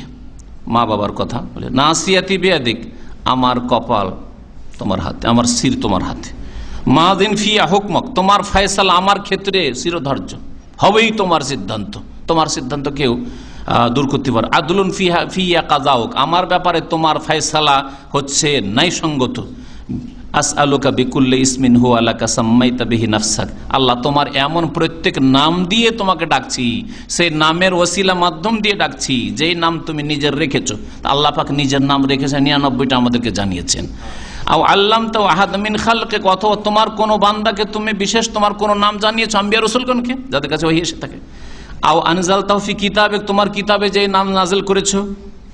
মা বাবার কথা বলে। নাসিয়াতি বিয়াদিক, আমার কপাল তোমার হাতে, আমার শির তোমার হাতে। মাদিন ফিয়া হুকমক, তোমার ফয়সালা আমার ক্ষেত্রে শিরোধার্য, হবেই তোমার সিদ্ধান্ত, তোমার সিদ্ধান্ত কেউ দূর করতে পারে। আদলুন ফিয়া কাজাউক, আমার ব্যাপারে তোমার ফয়সালা হচ্ছে ন্যায়সঙ্গত। আসআলুকা বিকুল্লি ইসমিন হুয়া লাকা সাম্মাইতা বিহি নাফসাক, আল্লাহ তোমার এমন প্রত্যেক নাম দিয়ে তোমাকে ডাকছি, সেই নামের ওসিলা মাধ্যম দিয়ে ডাকছি যেই নাম তুমি নিজের রেখেছো। আল্লাহ পাক নিজের নাম রেখেছেন, 99টা আমাদেরকে জানিয়েছেন। আও আল্লামতা আহাদ মিন খালকে, অথবা তোমার কোনো বান্দাকে তুমি বিশেষ তোমার কোনো নাম জানিয়েছো, আম্বিয়া রাসূলগণকে যাদের কাছে ওহী এসে থাকে। আও আনজালতাহু ফি কিতাবে, তোমার কিতাবে যে নাম নাযিল করেছো,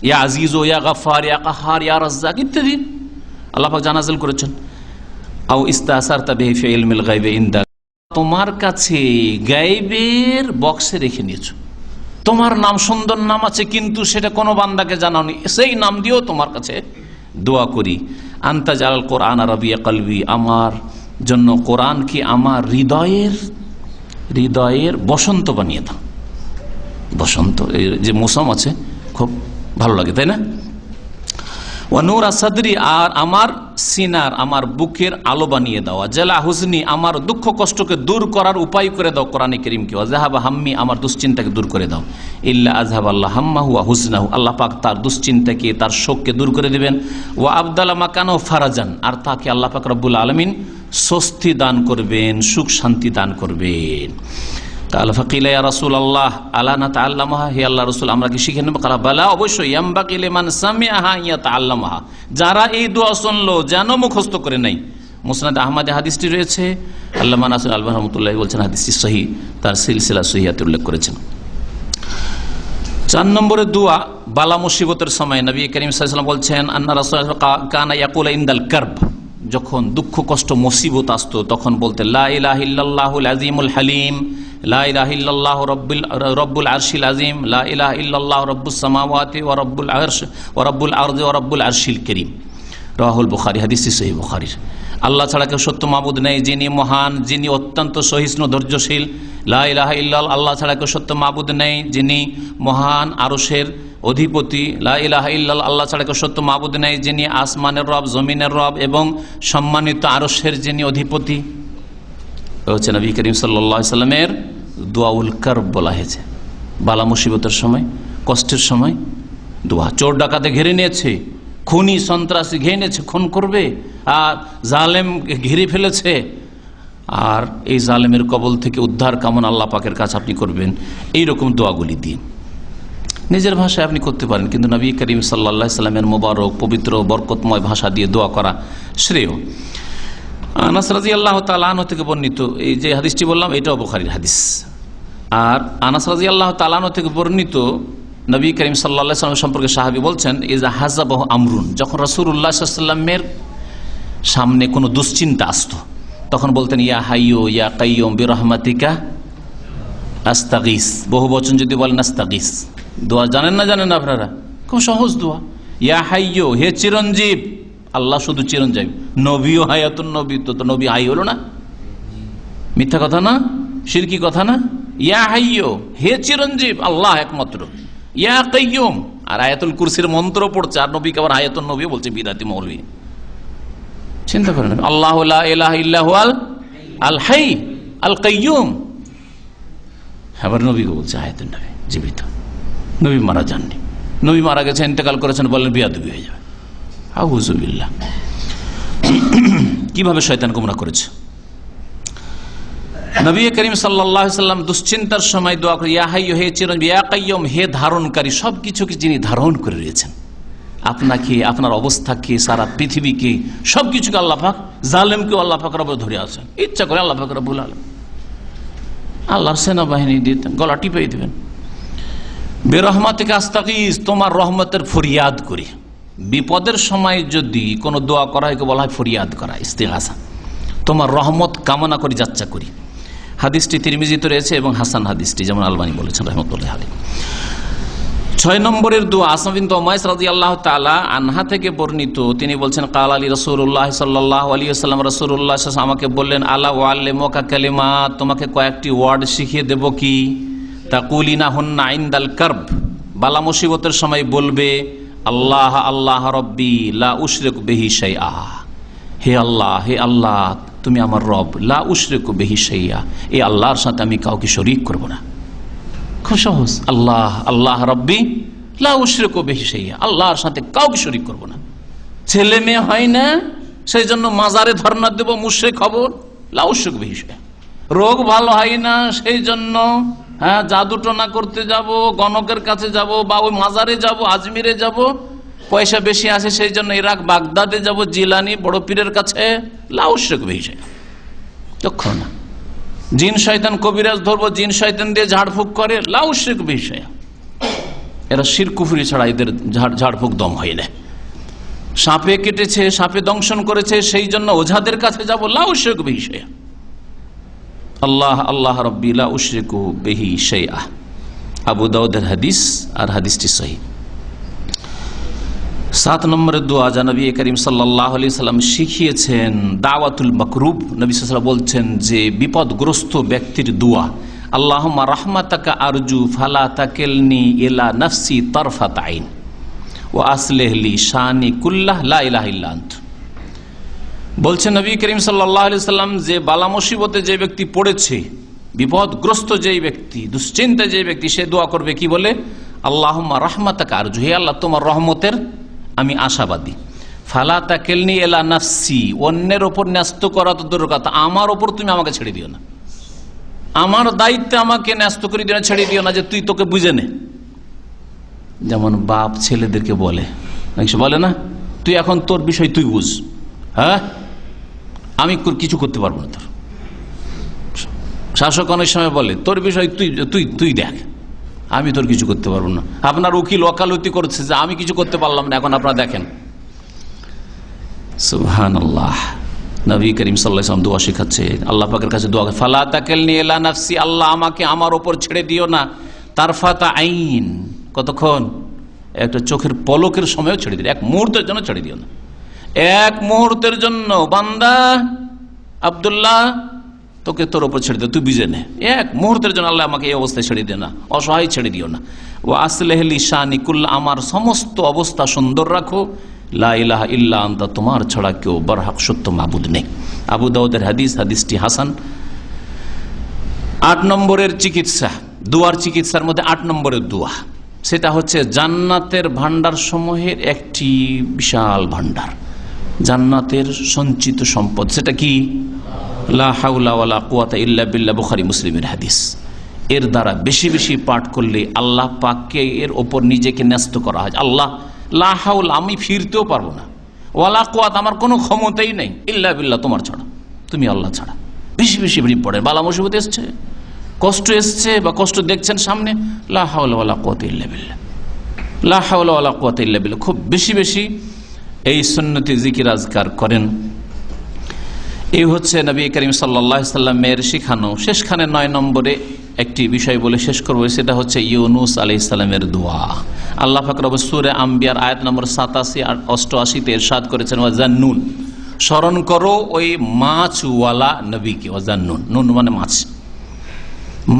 ইয়া আজিজ ও ইয়া গফফার ইয়া কাহার ইয়া রাজ্জাক ইত্যাদি আল্লাহ পাক নাযিল করেছেন। আও ইস্তাসারতা বিহি ফি ইলমিল গায়বি ইনদাক, তোমার কাছে গায়বের বক্সে রেখে নিয়েছো, তোমার নাম সুন্দর নাম আছে কিন্তু সেটা কোনো বান্দাকে জানাওনি, সেই নাম দিয়েও তোমার কাছে দোয়া করি। আনতা জালাল কোরআন রাবিয়া কলবি, আমার জন্য কোরআনকে আমার হৃদয়ের বসন্ত বানিয়ে দাও। বসন্ত যে মৌসুম আছে খুব ভালো লাগে, তাই না? ওয়া নূরা সাদরি, আর আমার সিনার আমার বুকের আলো বানিয়ে দাও। জালা হুজনি, আমার দুঃখ কষ্টকে দূর করার উপায় করে দাও কোরআনে কারীমকে। ওয়া যাহাবা হাম্মি, আমার দুশ্চিন্তাকে দূর করে দাও। ইল্লা আযহাবা আল্লাহ হাম্মাহু ওয়া হুজনাহু, আল্লাহ পাক তার দুশ্চিন্তাকে তার শোককে দূর করে দিবেন। ওয়া আবদালা মাকানাহু ফারাজান, আর তাকে আল্লাহ পাক রব্বুল আলামিন স্বস্তি দান করবেন, সুখ শান্তি দান করবেন। কাল ফাকিলা ইয়া রাসূলুল্লাহ আলা নাতাআল্লামাহা, হে আল্লাহর রাসূল আমরা কি শিখে নেব? কালা বালা, অবশ্যই। ইয়ামবাকি লিমান সামিআহা ইয়াতাআল্লামাহা, যারা এই দোয়া শুনলো যেন মুখস্থ করে নেয়। মুসনাদ আহমদে হাদিসটি রয়েছে, আল্লামা নাসির আলবানী রাহমাতুল্লাহ বলছেন হাদিসটি সহিহ, তার সিলসিলা সহিহাতে উল্লেখ করেছেন। 4 নম্বরের দোয়া বালা মুসিবতের সময়। নবী করিম সাল্লাল্লাহু আলাইহি ওয়াসাল্লাম বলছেন, আন্না রাসূলুল্লাহ কানা ইয়াকুলু ইনদাল কারব, যখন দুঃখ কষ্ট মুসিবত আসতো তখন বলতে লা ইলাহা ইল্লাল্লাহুল আযীমুল হালিম, লা ইলাহা ইল্লাল্লাহু রব্বুল আরশিল আযীম, লা ইলাহা ইল্লাল্লাহু রব্বুস সামাওয়াতি ওয়া রব্বুল আরশ ওয়া রব্বুল আরদি ওয়া রব্বুল আরশিল কারীম। রাওয়াহুল বুখারী, হাদিসটি সহিহ বুখারীর। আল্লাহ ছাড়া কেউ সত্য মাবুদ নেই, যিনি মহান, যিনি অত্যন্ত সহিষ্ণু ধৈর্যশীল। লা ইলাহা ইল্লাল্লাহ, আল্লাহ ছাড়া কেউ সত্য মাবুদ নেই, যিনি মহান আরশের অধিপতি। লা ইলাহা ইল্লাল্লাহ, আল্লাহ ছাড়া কেউ সত্য মাবুদ নেই, যিনি আসমানের রব, জমিনের রব এবং সম্মানিত আরশের যিনি অধিপতি। হচ্ছে নবী করিম সাল্লাল্লাহু আলাইহি সাল্লামের দোয়াউল কারব বলা হয়েছে। বালা মুসিবতের সময়, কষ্টের সময় দোয়া। চোর ডাকাতে ঘিরে নিয়েছে, খুনি সন্ত্রাসী ঘিরে নিয়েছে, খুন করবে, আর জালেম ঘিরে ফেলেছে, আর এই জালেমের কবল থেকে উদ্ধার কামনা আল্লাহ পাকের কাছে আপনি করবেন। এইরকম দোয়াগুলি দিয়ে নিজের ভাষায় আপনি করতে পারেন, কিন্তু নবী করিম সাল্লাল্লাহু আলাইহি সাল্লামের মোবারক পবিত্র বরকতময় ভাষা দিয়ে দোয়া করা শ্রেয়। আনাস রাদিয়াল্লাহু তাআলা আনহু থেকে বর্ণিত, এই যে হাদিসটি বললাম এটাও বুখারীর হাদিস। আর আনাস রাদিয়াল্লাহু তাআলা আনহু থেকে বর্ণিত, নবী করিম সাল্লাল্লাহু আলাইহি সাল্লাম সম্পর্কে সাহাবী বলছেন, ইজা হাযাবাহু আমরুন, যখন রাসূলুল্লাহ সাল্লাল্লাহু আলাইহি ওয়াসাল্লামের সামনে কোনো দুশ্চিন্তা আসতো তখন বলতেন ইয়া হাইয়্যু ইয়া কাইয়্যুম বিরহমাতিকা আস্তাগীস। বহু বচন যদি বলেন আস্তাগীস, দোয়া জানেন না আপনারা? খুব সহজ দোয়া। ইয়া হাইয়্যু, হে চিরঞ্জীব, আল্লাহ শুধু চিরঞ্জীব, নবীও হায়াতুন নবী, তো নবী হাই হলো না? মিথ্যা কথা না, শিরকি কথা না? ইয়া হাইয়্যু, হে চিরঞ্জীব, আল্লাহ একমাত্র। ইয়া কাইয়্যুম, আর আয়াতুল কুরসির মন্ত্র পড়ছে, আর নবীকে আবার হায়াতুন নবী বলছে বিদাতি মৌলভী। চিন্তা করেন, আল্লাহু লা ইলাহা ইল্লা হুয়াল আল হাই আল কাইয়্যুম, আবার নবীকে বলছে হায়াতুন নবী, জীবিত। নবী মারা যাননি, নবী মারা গেছে, ইন্তেকাল করেছেন, বললেন বিয়াদবি হয়ে যাবে। আউযু বিল্লাহ। কিভাবে শয়তান গোমরাহ করেছে। নবী করিম সাল্লাল্লাহু আলাইহি সাল্লাম দুশ্চিন্তার সময় দোয়া করে ইয়া হাইয়্যু, হে চিরঞ্জীব, ইয়া কাইয়্যুম, হে ধারণকারী, সবকিছুকে যিনি ধারণ করে রয়েছেন, আপনাকে, আপনার অবস্থাকে, সারা পৃথিবীকে, সবকিছুকে আল্লাহ পাক, জালেমকেও আল্লাহ পাক রব ধরে আছেন। ইচ্ছা করে আল্লাহ পাক রব্বুল আলামিন আল্লাহর সেনাবাহিনী দিতেন, গলা টিপে দিবেন। বেরহমাতিকা আস্তাগীস, তোমার রহমতের ফরিয়াদ করি। বিপদের সময় যদি কোনো দোয়া করা হয় বলা হয় ফরিয়াদ করা, ইস্তিগাসা, তোমার রহমত কামনা করি, যাচ্ছা করি। হাদিসটি তিরমিজিতে রয়েছে এবং হাসান হাদিসটি, যেমন আলবানী বলেছেন রাহমাতুল্লাহি আলাইহি। 6 নম্বরের দোয়া আসমা বিনত উমাইস রাদিয়াল্লাহু তাআলা আনহা থেকে বর্ণিত, তিনি বলছেন কাল আলী রাসূলুল্লাহ সাল্লাল্লাহু আলাইহি ওয়াসাল্লাম, রাসূলুল্লাহ সাল্লাল্লাহু আলাইহি ওয়াসাল্লাম আমাকে বললেন, আলা ওয়াল্লিমুকা কালিমাত, তোমাকে কয়েকটি ওয়ার্ড শিখিয়ে দেব কি, তাকুলিনা হুন্না ইনদাল কারব, বালা মুসিবতের সময় বলবে, আল্লাহ আল্লাহ রব্বি লা উশরিকু বিহি শাইআ, হে আল্লাহ তুমি আমার রব, লা উশরিকু বিহি শাইআ, এই আল্লাহর সাথে আমি কাউকে শরীক করব না। খুব সহজ, আল্লাহ আল্লাহ রব্বি লা উশরিকু বিহি শাইআ, আল্লাহর সাথে কাউকে শরীক করব না। ছেলে মেয়ে হয় না সেই জন্য মাজারে ধর্ণা দেব, মুশরিক হব, লা উশরিকু বিহি শাইআ। রোগ ভালো হয় না সেই জন্য জাদু টোনা করতে যাব, গণকের কাছে যাব, বা ওই মাজারে যাব, আজমিরে যাব, পয়সা বেশি আছে সেই জন্য ইরাক বাগদাদে যাব, জিলানি বড় পীরের কাছে, লা উশরিকু বিহি শাইআ। তখন না জিন শয়তান কবিরাজ ধরবো, জিন শয়তান দিয়ে ঝাড়ফুঁক করে, লা উশরিকু বিহি শাইআ। এরা শিরক কুফরি ছাড়া এদের ঝাড়ফুঁক দম হয় না। সাপে কেটেছে, সাপে দংশন করেছে সেই জন্য ওঝাদের কাছে যাব, লা উশরিকু বিহি শাইআ। আল্লাহ আল্লাহ রব্বি লা উশরিকু বিহি শাইআ। আবু দাউদের হাদিস, আর হাদিসটি সহিহ। 7 নম্বরের দোয়া যা নবী করিম সাল্লাল্লাহু আলাইহি সাল্লাম শিখিয়েছেন, দাওয়াতুল মাকরুব। নবী সাল্লাল্লাহু আলাইহি ওয়াসাল্লাম বলছেন যে বিপদগ্রস্ত ব্যক্তির দোয়া, আল্লাহুম্মা রাহমাতাকা আরজু ফালা তাকিলনি ইলা নাফসি তারফাত আইন ওয়া আসলিহ লি শানি কুল্লাহ লা ইলাহা ইল্লা আনত। বলছেন নবী করিম সাল্লাল্লাহু আলাইহি সাল্লাম যে বালা মুসিবতে যে ব্যক্তি পড়েছে, বিপদগ্রস্ত যেই ব্যক্তি, দুশ্চিন্তায় যে ব্যক্তি, সে দোয়া করবে কি বলে, আল্লাহুম্মা রাহমাতাকা আরজু, হে আল্লাহ তোমার রহমতের আমি আশাবাদী, ফালা তাকিলনি ইলা নাফসি, অন্যের ওপর ন্যস্ত করা তো দূরের কথা, আমার ওপর তুমি আমাকে ছেড়ে দিও না, আমার দায়িত্বে আমাকে ন্যস্ত করে দিও না, ছেড়ে দিও না যে তুই তোকে বুঝে নে। যেমন বাপ ছেলেদেরকে বলে না, তুই এখন তোর বিষয় তুই বুঝ, হ্যাঁ আমি কিছু করতে পারবো না। তোর শাসক অনেক সময় বলে তোর বিষয় তুই তুই তুই দেখ, আমি তোর কিছু করতে পারবো না। আপনার উকিল ওকালতি করছে যে আমি কিছু করতে পারলাম না, এখন আপনারা দেখেন। সুবহানাল্লাহ। নবী করিম সাল্লাল্লাহু আলাইহি ওয়াসাল্লাম দোয়া শেখাচ্ছে, আল্লাহ পাকের কাছে দোয়া, ফালা তাকিলনি ইলা নাফসি, আল্লাহ আমাকে আমার উপর ছেড়ে দিও না, তারফাতা আইন, কতক্ষণ, একটা চোখের পলকের সময়ও ছেড়ে দিও, এক মুহূর্তের জন্য ছেড়ে দিও না, এক মুহূর্তের জন্য। বান্দা আব্দুল্লাহ তোকে তোর উপর ছেড়ে দিও, তুই বুঝে নে, এক মুহূর্তের জন্য আল্লাহ আমাকে এই অবস্থায় ছেড়ে দিও না, অসহায় ছেড়ে দিও না। ও আসলিহ লি শানি কুল্লাহ, আমার সমস্ত অবস্থা সুন্দর রাখো, লা ইলাহা ইল্লা আনতা, তোমার ছাড়া কেউ বরহক সত্য মাবুদ নেই। আবু দাউদের হাদিস, হাদিসটি হাসান। 8 নম্বরের চিকিৎসা, দুয়ার চিকিৎসার মধ্যে 8 নম্বরের দোয়া, সেটা হচ্ছে জান্নাতের ভান্ডার সমূহের একটি বিশাল ভান্ডার, জান্নাতের সঞ্চিত সম্পদ, সেটা কি, লা হাওলা ওয়ালা কুওয়াতা ইল্লা বিল্লাহ, বুখারী মুসলিমের হাদিস। এর দ্বারা বেশি বেশি পাঠ করলে আল্লাহ পাককে এর ওপর নিজেকে ন্যস্ত করা হয়। আল্লাহ লা হাওলা, আমি ফিরতেও পারবো না, ওয়ালা কুওয়াতা, আমার কোনো ক্ষমতাই নেই, ইল্লা বিল্লাহ, তোমার ছাড়া, তুমি আল্লাহ ছাড়া। বেশি বেশি পড়ে, বালা মুসিবত এসছে, কষ্ট এসছে বা কষ্ট দেখছেন সামনে, লা হাওলা ওয়ালা কুওয়াতা ইল্লা বিল্লাহ, লা হাওলা ওয়ালা কুওয়াতা ইল্লা বিল্লাহ, খুব বেশি বেশি এই সুন্নতি জিকির আজকার করেন। এই হচ্ছে নবী করিম সাল্লাল্লাহু আলাইহি সাল্লামের শিখানো। শেষখানে 9 নম্বরে একটি বিষয় বলে শেষ করবো, সেটা হচ্ছে ইউনুস আলাইহিস সালামের দোয়া। আল্লাহ পাক রব্বুস সূরা আম্বিয়ার আয়াত নম্বর 87 আর 88 ইরশাদ করেছেন, ওয়াজান্নুন, স্মরণ করো ওই মাছওয়ালা নবীকে, ওয়াজান্নুন, নুন মানে মাছ,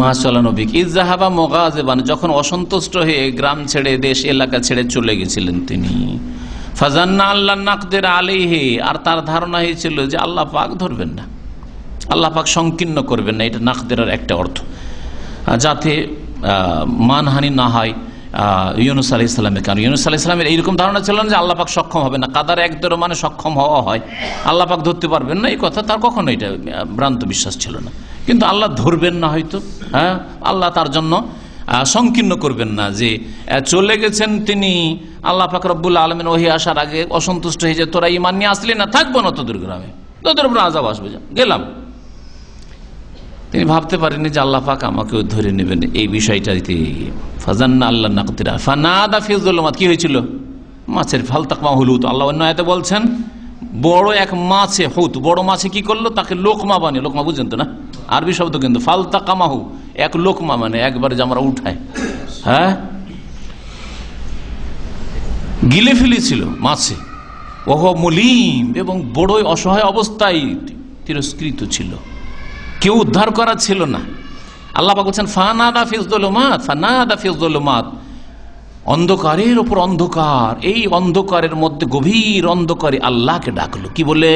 মাছওয়ালা নবীকে, ইযহাবা মুগাযিবান, যখন অসন্তুষ্ট হয়ে গ্রাম ছেড়ে দেশ এলাকা ছেড়ে চলে গেছিলেন তিনি, ফাজান্না আল্লাহ নাকদির আলাইহি, আর তার ধারণা হয়েছিল যে আল্লাহ পাক ধরবেন না, আল্লাহ পাক সংকীর্ণ করবেন না, এটা নাকদিরের একটা অর্থ, যাতে মানহানি না হয় ইউনুস আলাইহিস সালামের। কারণ ইউনুস আলাইহিস সালামের এইরকম ধারণা ছিল না যে আল্লাহ পাক সক্ষম হবে না, কাদার একদর মানে সক্ষম হওয়া হয়, আল্লাহ পাক ধরতে পারবেন না, এই কথা তার কখনো এটা ভ্রান্ত বিশ্বাস ছিল না। কিন্তু আল্লাহ ধরবেন না হয়তো, হ্যাঁ, আল্লাহ তার জন্য সংকীর্ণ করবেন না, যে চলে গেছেন তিনি, আল্লাহ পাক রব্বুল আলামিন ওহী আসার আগে অসন্তুষ্ট হয়ে যে তোরা ঈমান নিয়ে আসলি না, থাকবো না তোদের গ্রামে, তোদের উপর আযাব আসবে, গেলাম। তিনি ভাবতে পারেননি যে আল্লাহ পাক আমাকেও ধরে নেবেন, এই বিষয়টাতে ফাজান্না আল্লাহ নাকদিরা ফানাদা ফি যুলুমাত, কি হয়েছিল, মাছের ফালতাকমা হুলুত। আল্লাহ অন্য আয়াতে বলছেন বড় এক মাছে, হুত বড় মাছে কি করলো, তাকে লোকমা বানিয়ে, লোকমা বুঝেন তো না, আরবি শব্দ কিন্তু, ফালতাকামাহু এক লোকমা মানে একবারে যে আমরা উঠায়, হ্যাঁ, গিলে ফেলেছিল মাছে, ওহ মুলিম, এবং বড়ই অসহায় অবস্থায় তিরস্কৃত ছিল, কেউ উদ্ধার করা ছিল না। আল্লাহ পাক বলছেন ফানাদা ফি যুলুমাত, ফানাদা ফি যুলুমাত, অন্ধকারের উপর অন্ধকার, এই অন্ধকারের মধ্যে গভীর অন্ধকারে আল্লাহকে ডাকলো কি বলে?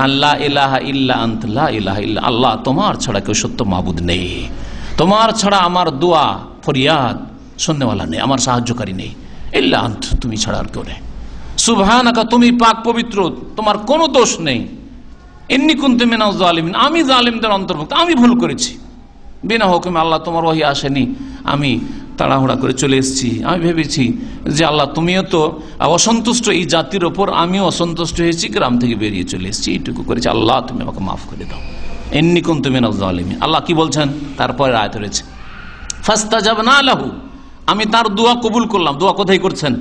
আল্লাহ ইলাহা ইল্লা আনতা লা ইলাহা ইল্লা, আল্লাহ তোমার ছাড়া কেউ সত্য মাবুদ নেই, তোমার ছাড়া আমার দোয়া ফরিয়াদ শুননেওয়ালা নেই, আমার সাহায্যকারী নেই, ইল্লা আন্ত, তুমি ছাড়া আর কেউ নেই। সুবহানাকা, তুমি পাক পবিত্র, তোমার কোনো দোষ নেই। ইন্নী কুনতু মিনাজ জালিমিন, আমি জালিমদের অন্তর্ভুক্ত, আমি ভুল করেছি। বিনা হুকুমে আল্লাহ তোমার ওহী আসেনি, আমি তাড়াহুড়া করে চলে এসেছি। আমি ভেবেছি যে আল্লাহ তুমিও তো অসন্তুষ্ট এই জাতির ওপর, আমিও অসন্তুষ্ট হয়েছি, গ্রাম থেকে বেরিয়ে চলে এসেছি, এইটুকু করেছি, আল্লাহ তুমি আমাকে মাফ করে দাও। ইন্নী কুনতু মিনাজ জালিমিন। আল্লাহ কি বলছেন? তারপরে আয়াত রয়েছে ফাস্তাজাবনা লাহু, আমি তার দোয়া কবুল করলাম। দোয়া কোথায় করছেন?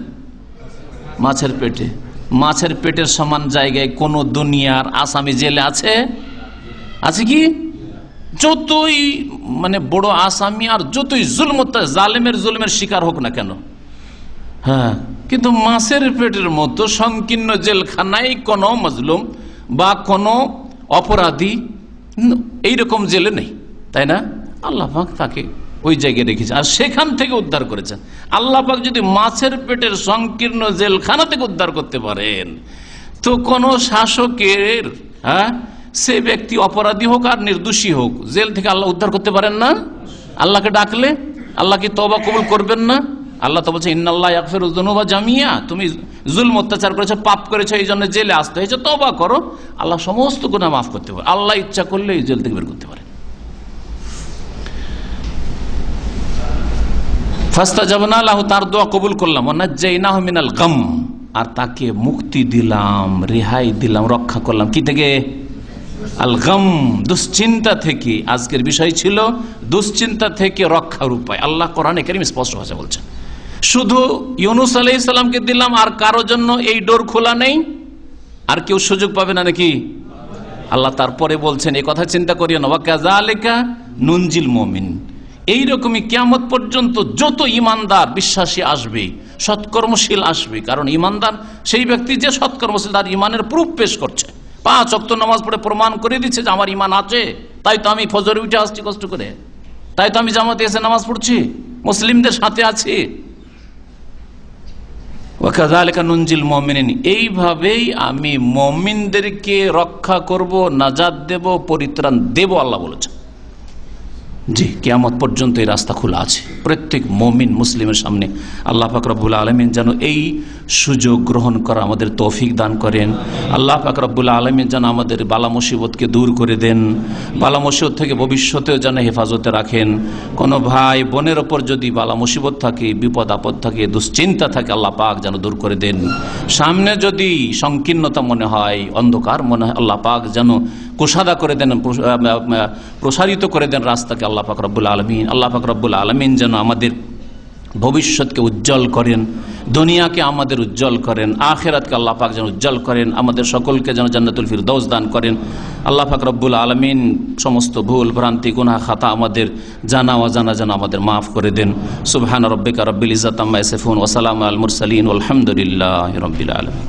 মাছের পেটে। মাছের পেটের সমান জায়গায় কোন দুনিয়ার আসামি জেলে আছে? আছে কি? যতই মানে বড় আসামি আর যতই জালেমের জুলমের শিকার হোক না কেন, হ্যাঁ, কিন্তু মাছের পেটের মতো সংকীর্ণ জেলখানায় কোনো মজলুম বা কোনো অপরাধী এইরকম জেলে নেই, তাই না? আল্লাহ পাক তাকে ওই জায়গায় রেখেছে আর সেখান থেকে উদ্ধার করেছেন। আল্লাহ পাক যদি মাছের পেটের সংকীর্ণ জেলখানা থেকে উদ্ধার করতে পারেন, তো কোন শাসকের সে ব্যক্তি অপরাধী হোক আর নির্দোষী হোক, জেল থেকে আল্লাহ উদ্ধার করতে পারেন না? আল্লাহকে ডাকলে আল্লাহ কি তওবা কবুল করবেন না? আল্লাহ তো বলছে ইন্নাল্লাহ ইয়াগফিরুয যুনুবা জামিয়া, তুমি জুলম অত্যাচার করেছো, পাপ করেছো, এই জন্য জেলে আসতে হয়েছে, তওবা করো, আল্লাহ সমস্ত গুনাহ মাফ করতে পারে। আল্লাহ ইচ্ছা করলে এই জেল থেকে বের করতে পারে। ফাস্তাজাবনা লাহু, তার দোয়া কবুল করলাম। ওয়ানাজ্জাইনাহু মিনাল গাম, আর তাকে মুক্তি দিলাম, রেহাই দিলাম, রক্ষা করলাম কি থেকে? আল গাম, দুশ্চিন্তা থেকে। আজকের বিষয় ছিল দুশ্চিন্তা থেকে রক্ষার উপায়। আল্লাহ কোরআনে কারীমে স্পষ্ট ভাষা বলছেন। শুধু ইউনূস আলাইহিস সালামকে দিলাম, আর কারো জন্য এই ডোর খোলা নেই, আর কেউ সুযোগ পাবে না নাকি? আল্লাহ তারপরে বলছেন এই কথা চিন্তা করিও না, ওয়া কাযালিকা নুনজিল মুমিন, এইরকমই কিয়ামত পর্যন্ত যত ইমানদার বিশ্বাসী আসবে, সৎকর্মশীল আসবে, কারণ ইমানদার সেই ব্যক্তি যে সৎকর্মশীল, তার ইমানের প্রুফ পেশ করছে, 5 ওয়াক্ত নামাজ পড়ে প্রমাণ করে দিচ্ছে যে আমার ইমান আছে, তাই তো আমি ফজরে উঠে আসছি কষ্ট করে, তাই তো আমি জামাতে এসে নামাজ পড়ছি, মুসলিমদের সাথে আছি। ওয়া কাযালিকা নুনজিল মুমিনিন, এইভাবেই আমি মুমিনদেরকে রক্ষা করব, নাজাত দেব, পরিত্রাণ দেব, আল্লাহ বলেছেন। জি, কিয়ামত পর্যন্ত এই রাস্তা খোলা আছে প্রত্যেক মুমিন মুসলিমের সামনে। আল্লাহ পাক রব্বুল আলামিন যেন এই সুযোগ গ্রহণ করা আমাদের তৌফিক দান করেন। আল্লাহ পাক রব্বুল আলামিন যেন আমাদের বালা মুসিবতকে দূর করে দেন, বালা মুসিবত থেকে ভবিষ্যতেও যেন হেফাজতে রাখেন। কোনো ভাই বোনের ওপর যদি বালা মুসিবত থাকে, বিপদ আপদ থাকে, দুশ্চিন্তা থাকে, আল্লাহ পাক যেন দূর করে দেন। সামনে যদি সংকীর্ণতা মনে হয়, অন্ধকার মনে হয়, আল্লাহ পাক যেন কুশাদা করে দেন, প্রসারিত করে দেন রাস্তাকে। আল্লাহ পাক রব্বুল আলামিন, আল্লাহ পাক রব্বুল আলামিন যেন আমাদের ভবিষ্যৎকে উজ্জ্বল করেন, দুনিয়াকে আমাদের উজ্জ্বল করেন, আখিরাতকে আল্লাহ পাক যেন উজ্জ্বল করেন, আমাদের সকলকে যেন জান্নাতুল ফিরদৌস দান করেন। আল্লাহ পাক রব্বুল আলামিন সমস্ত ভুল ভ্রান্তি গুনাহ খাতা আমাদের জানা অজানা যেন আমাদের মাফ করে দেন। সুবহান রাব্বিকা রাব্বিল ইজ্জাতি আম্মা ইয়াসিফুন ওয়া সালামুন আলাল মুরসালিন ওয়ালহামদুলিল্লাহি রাব্বিল আলামিন।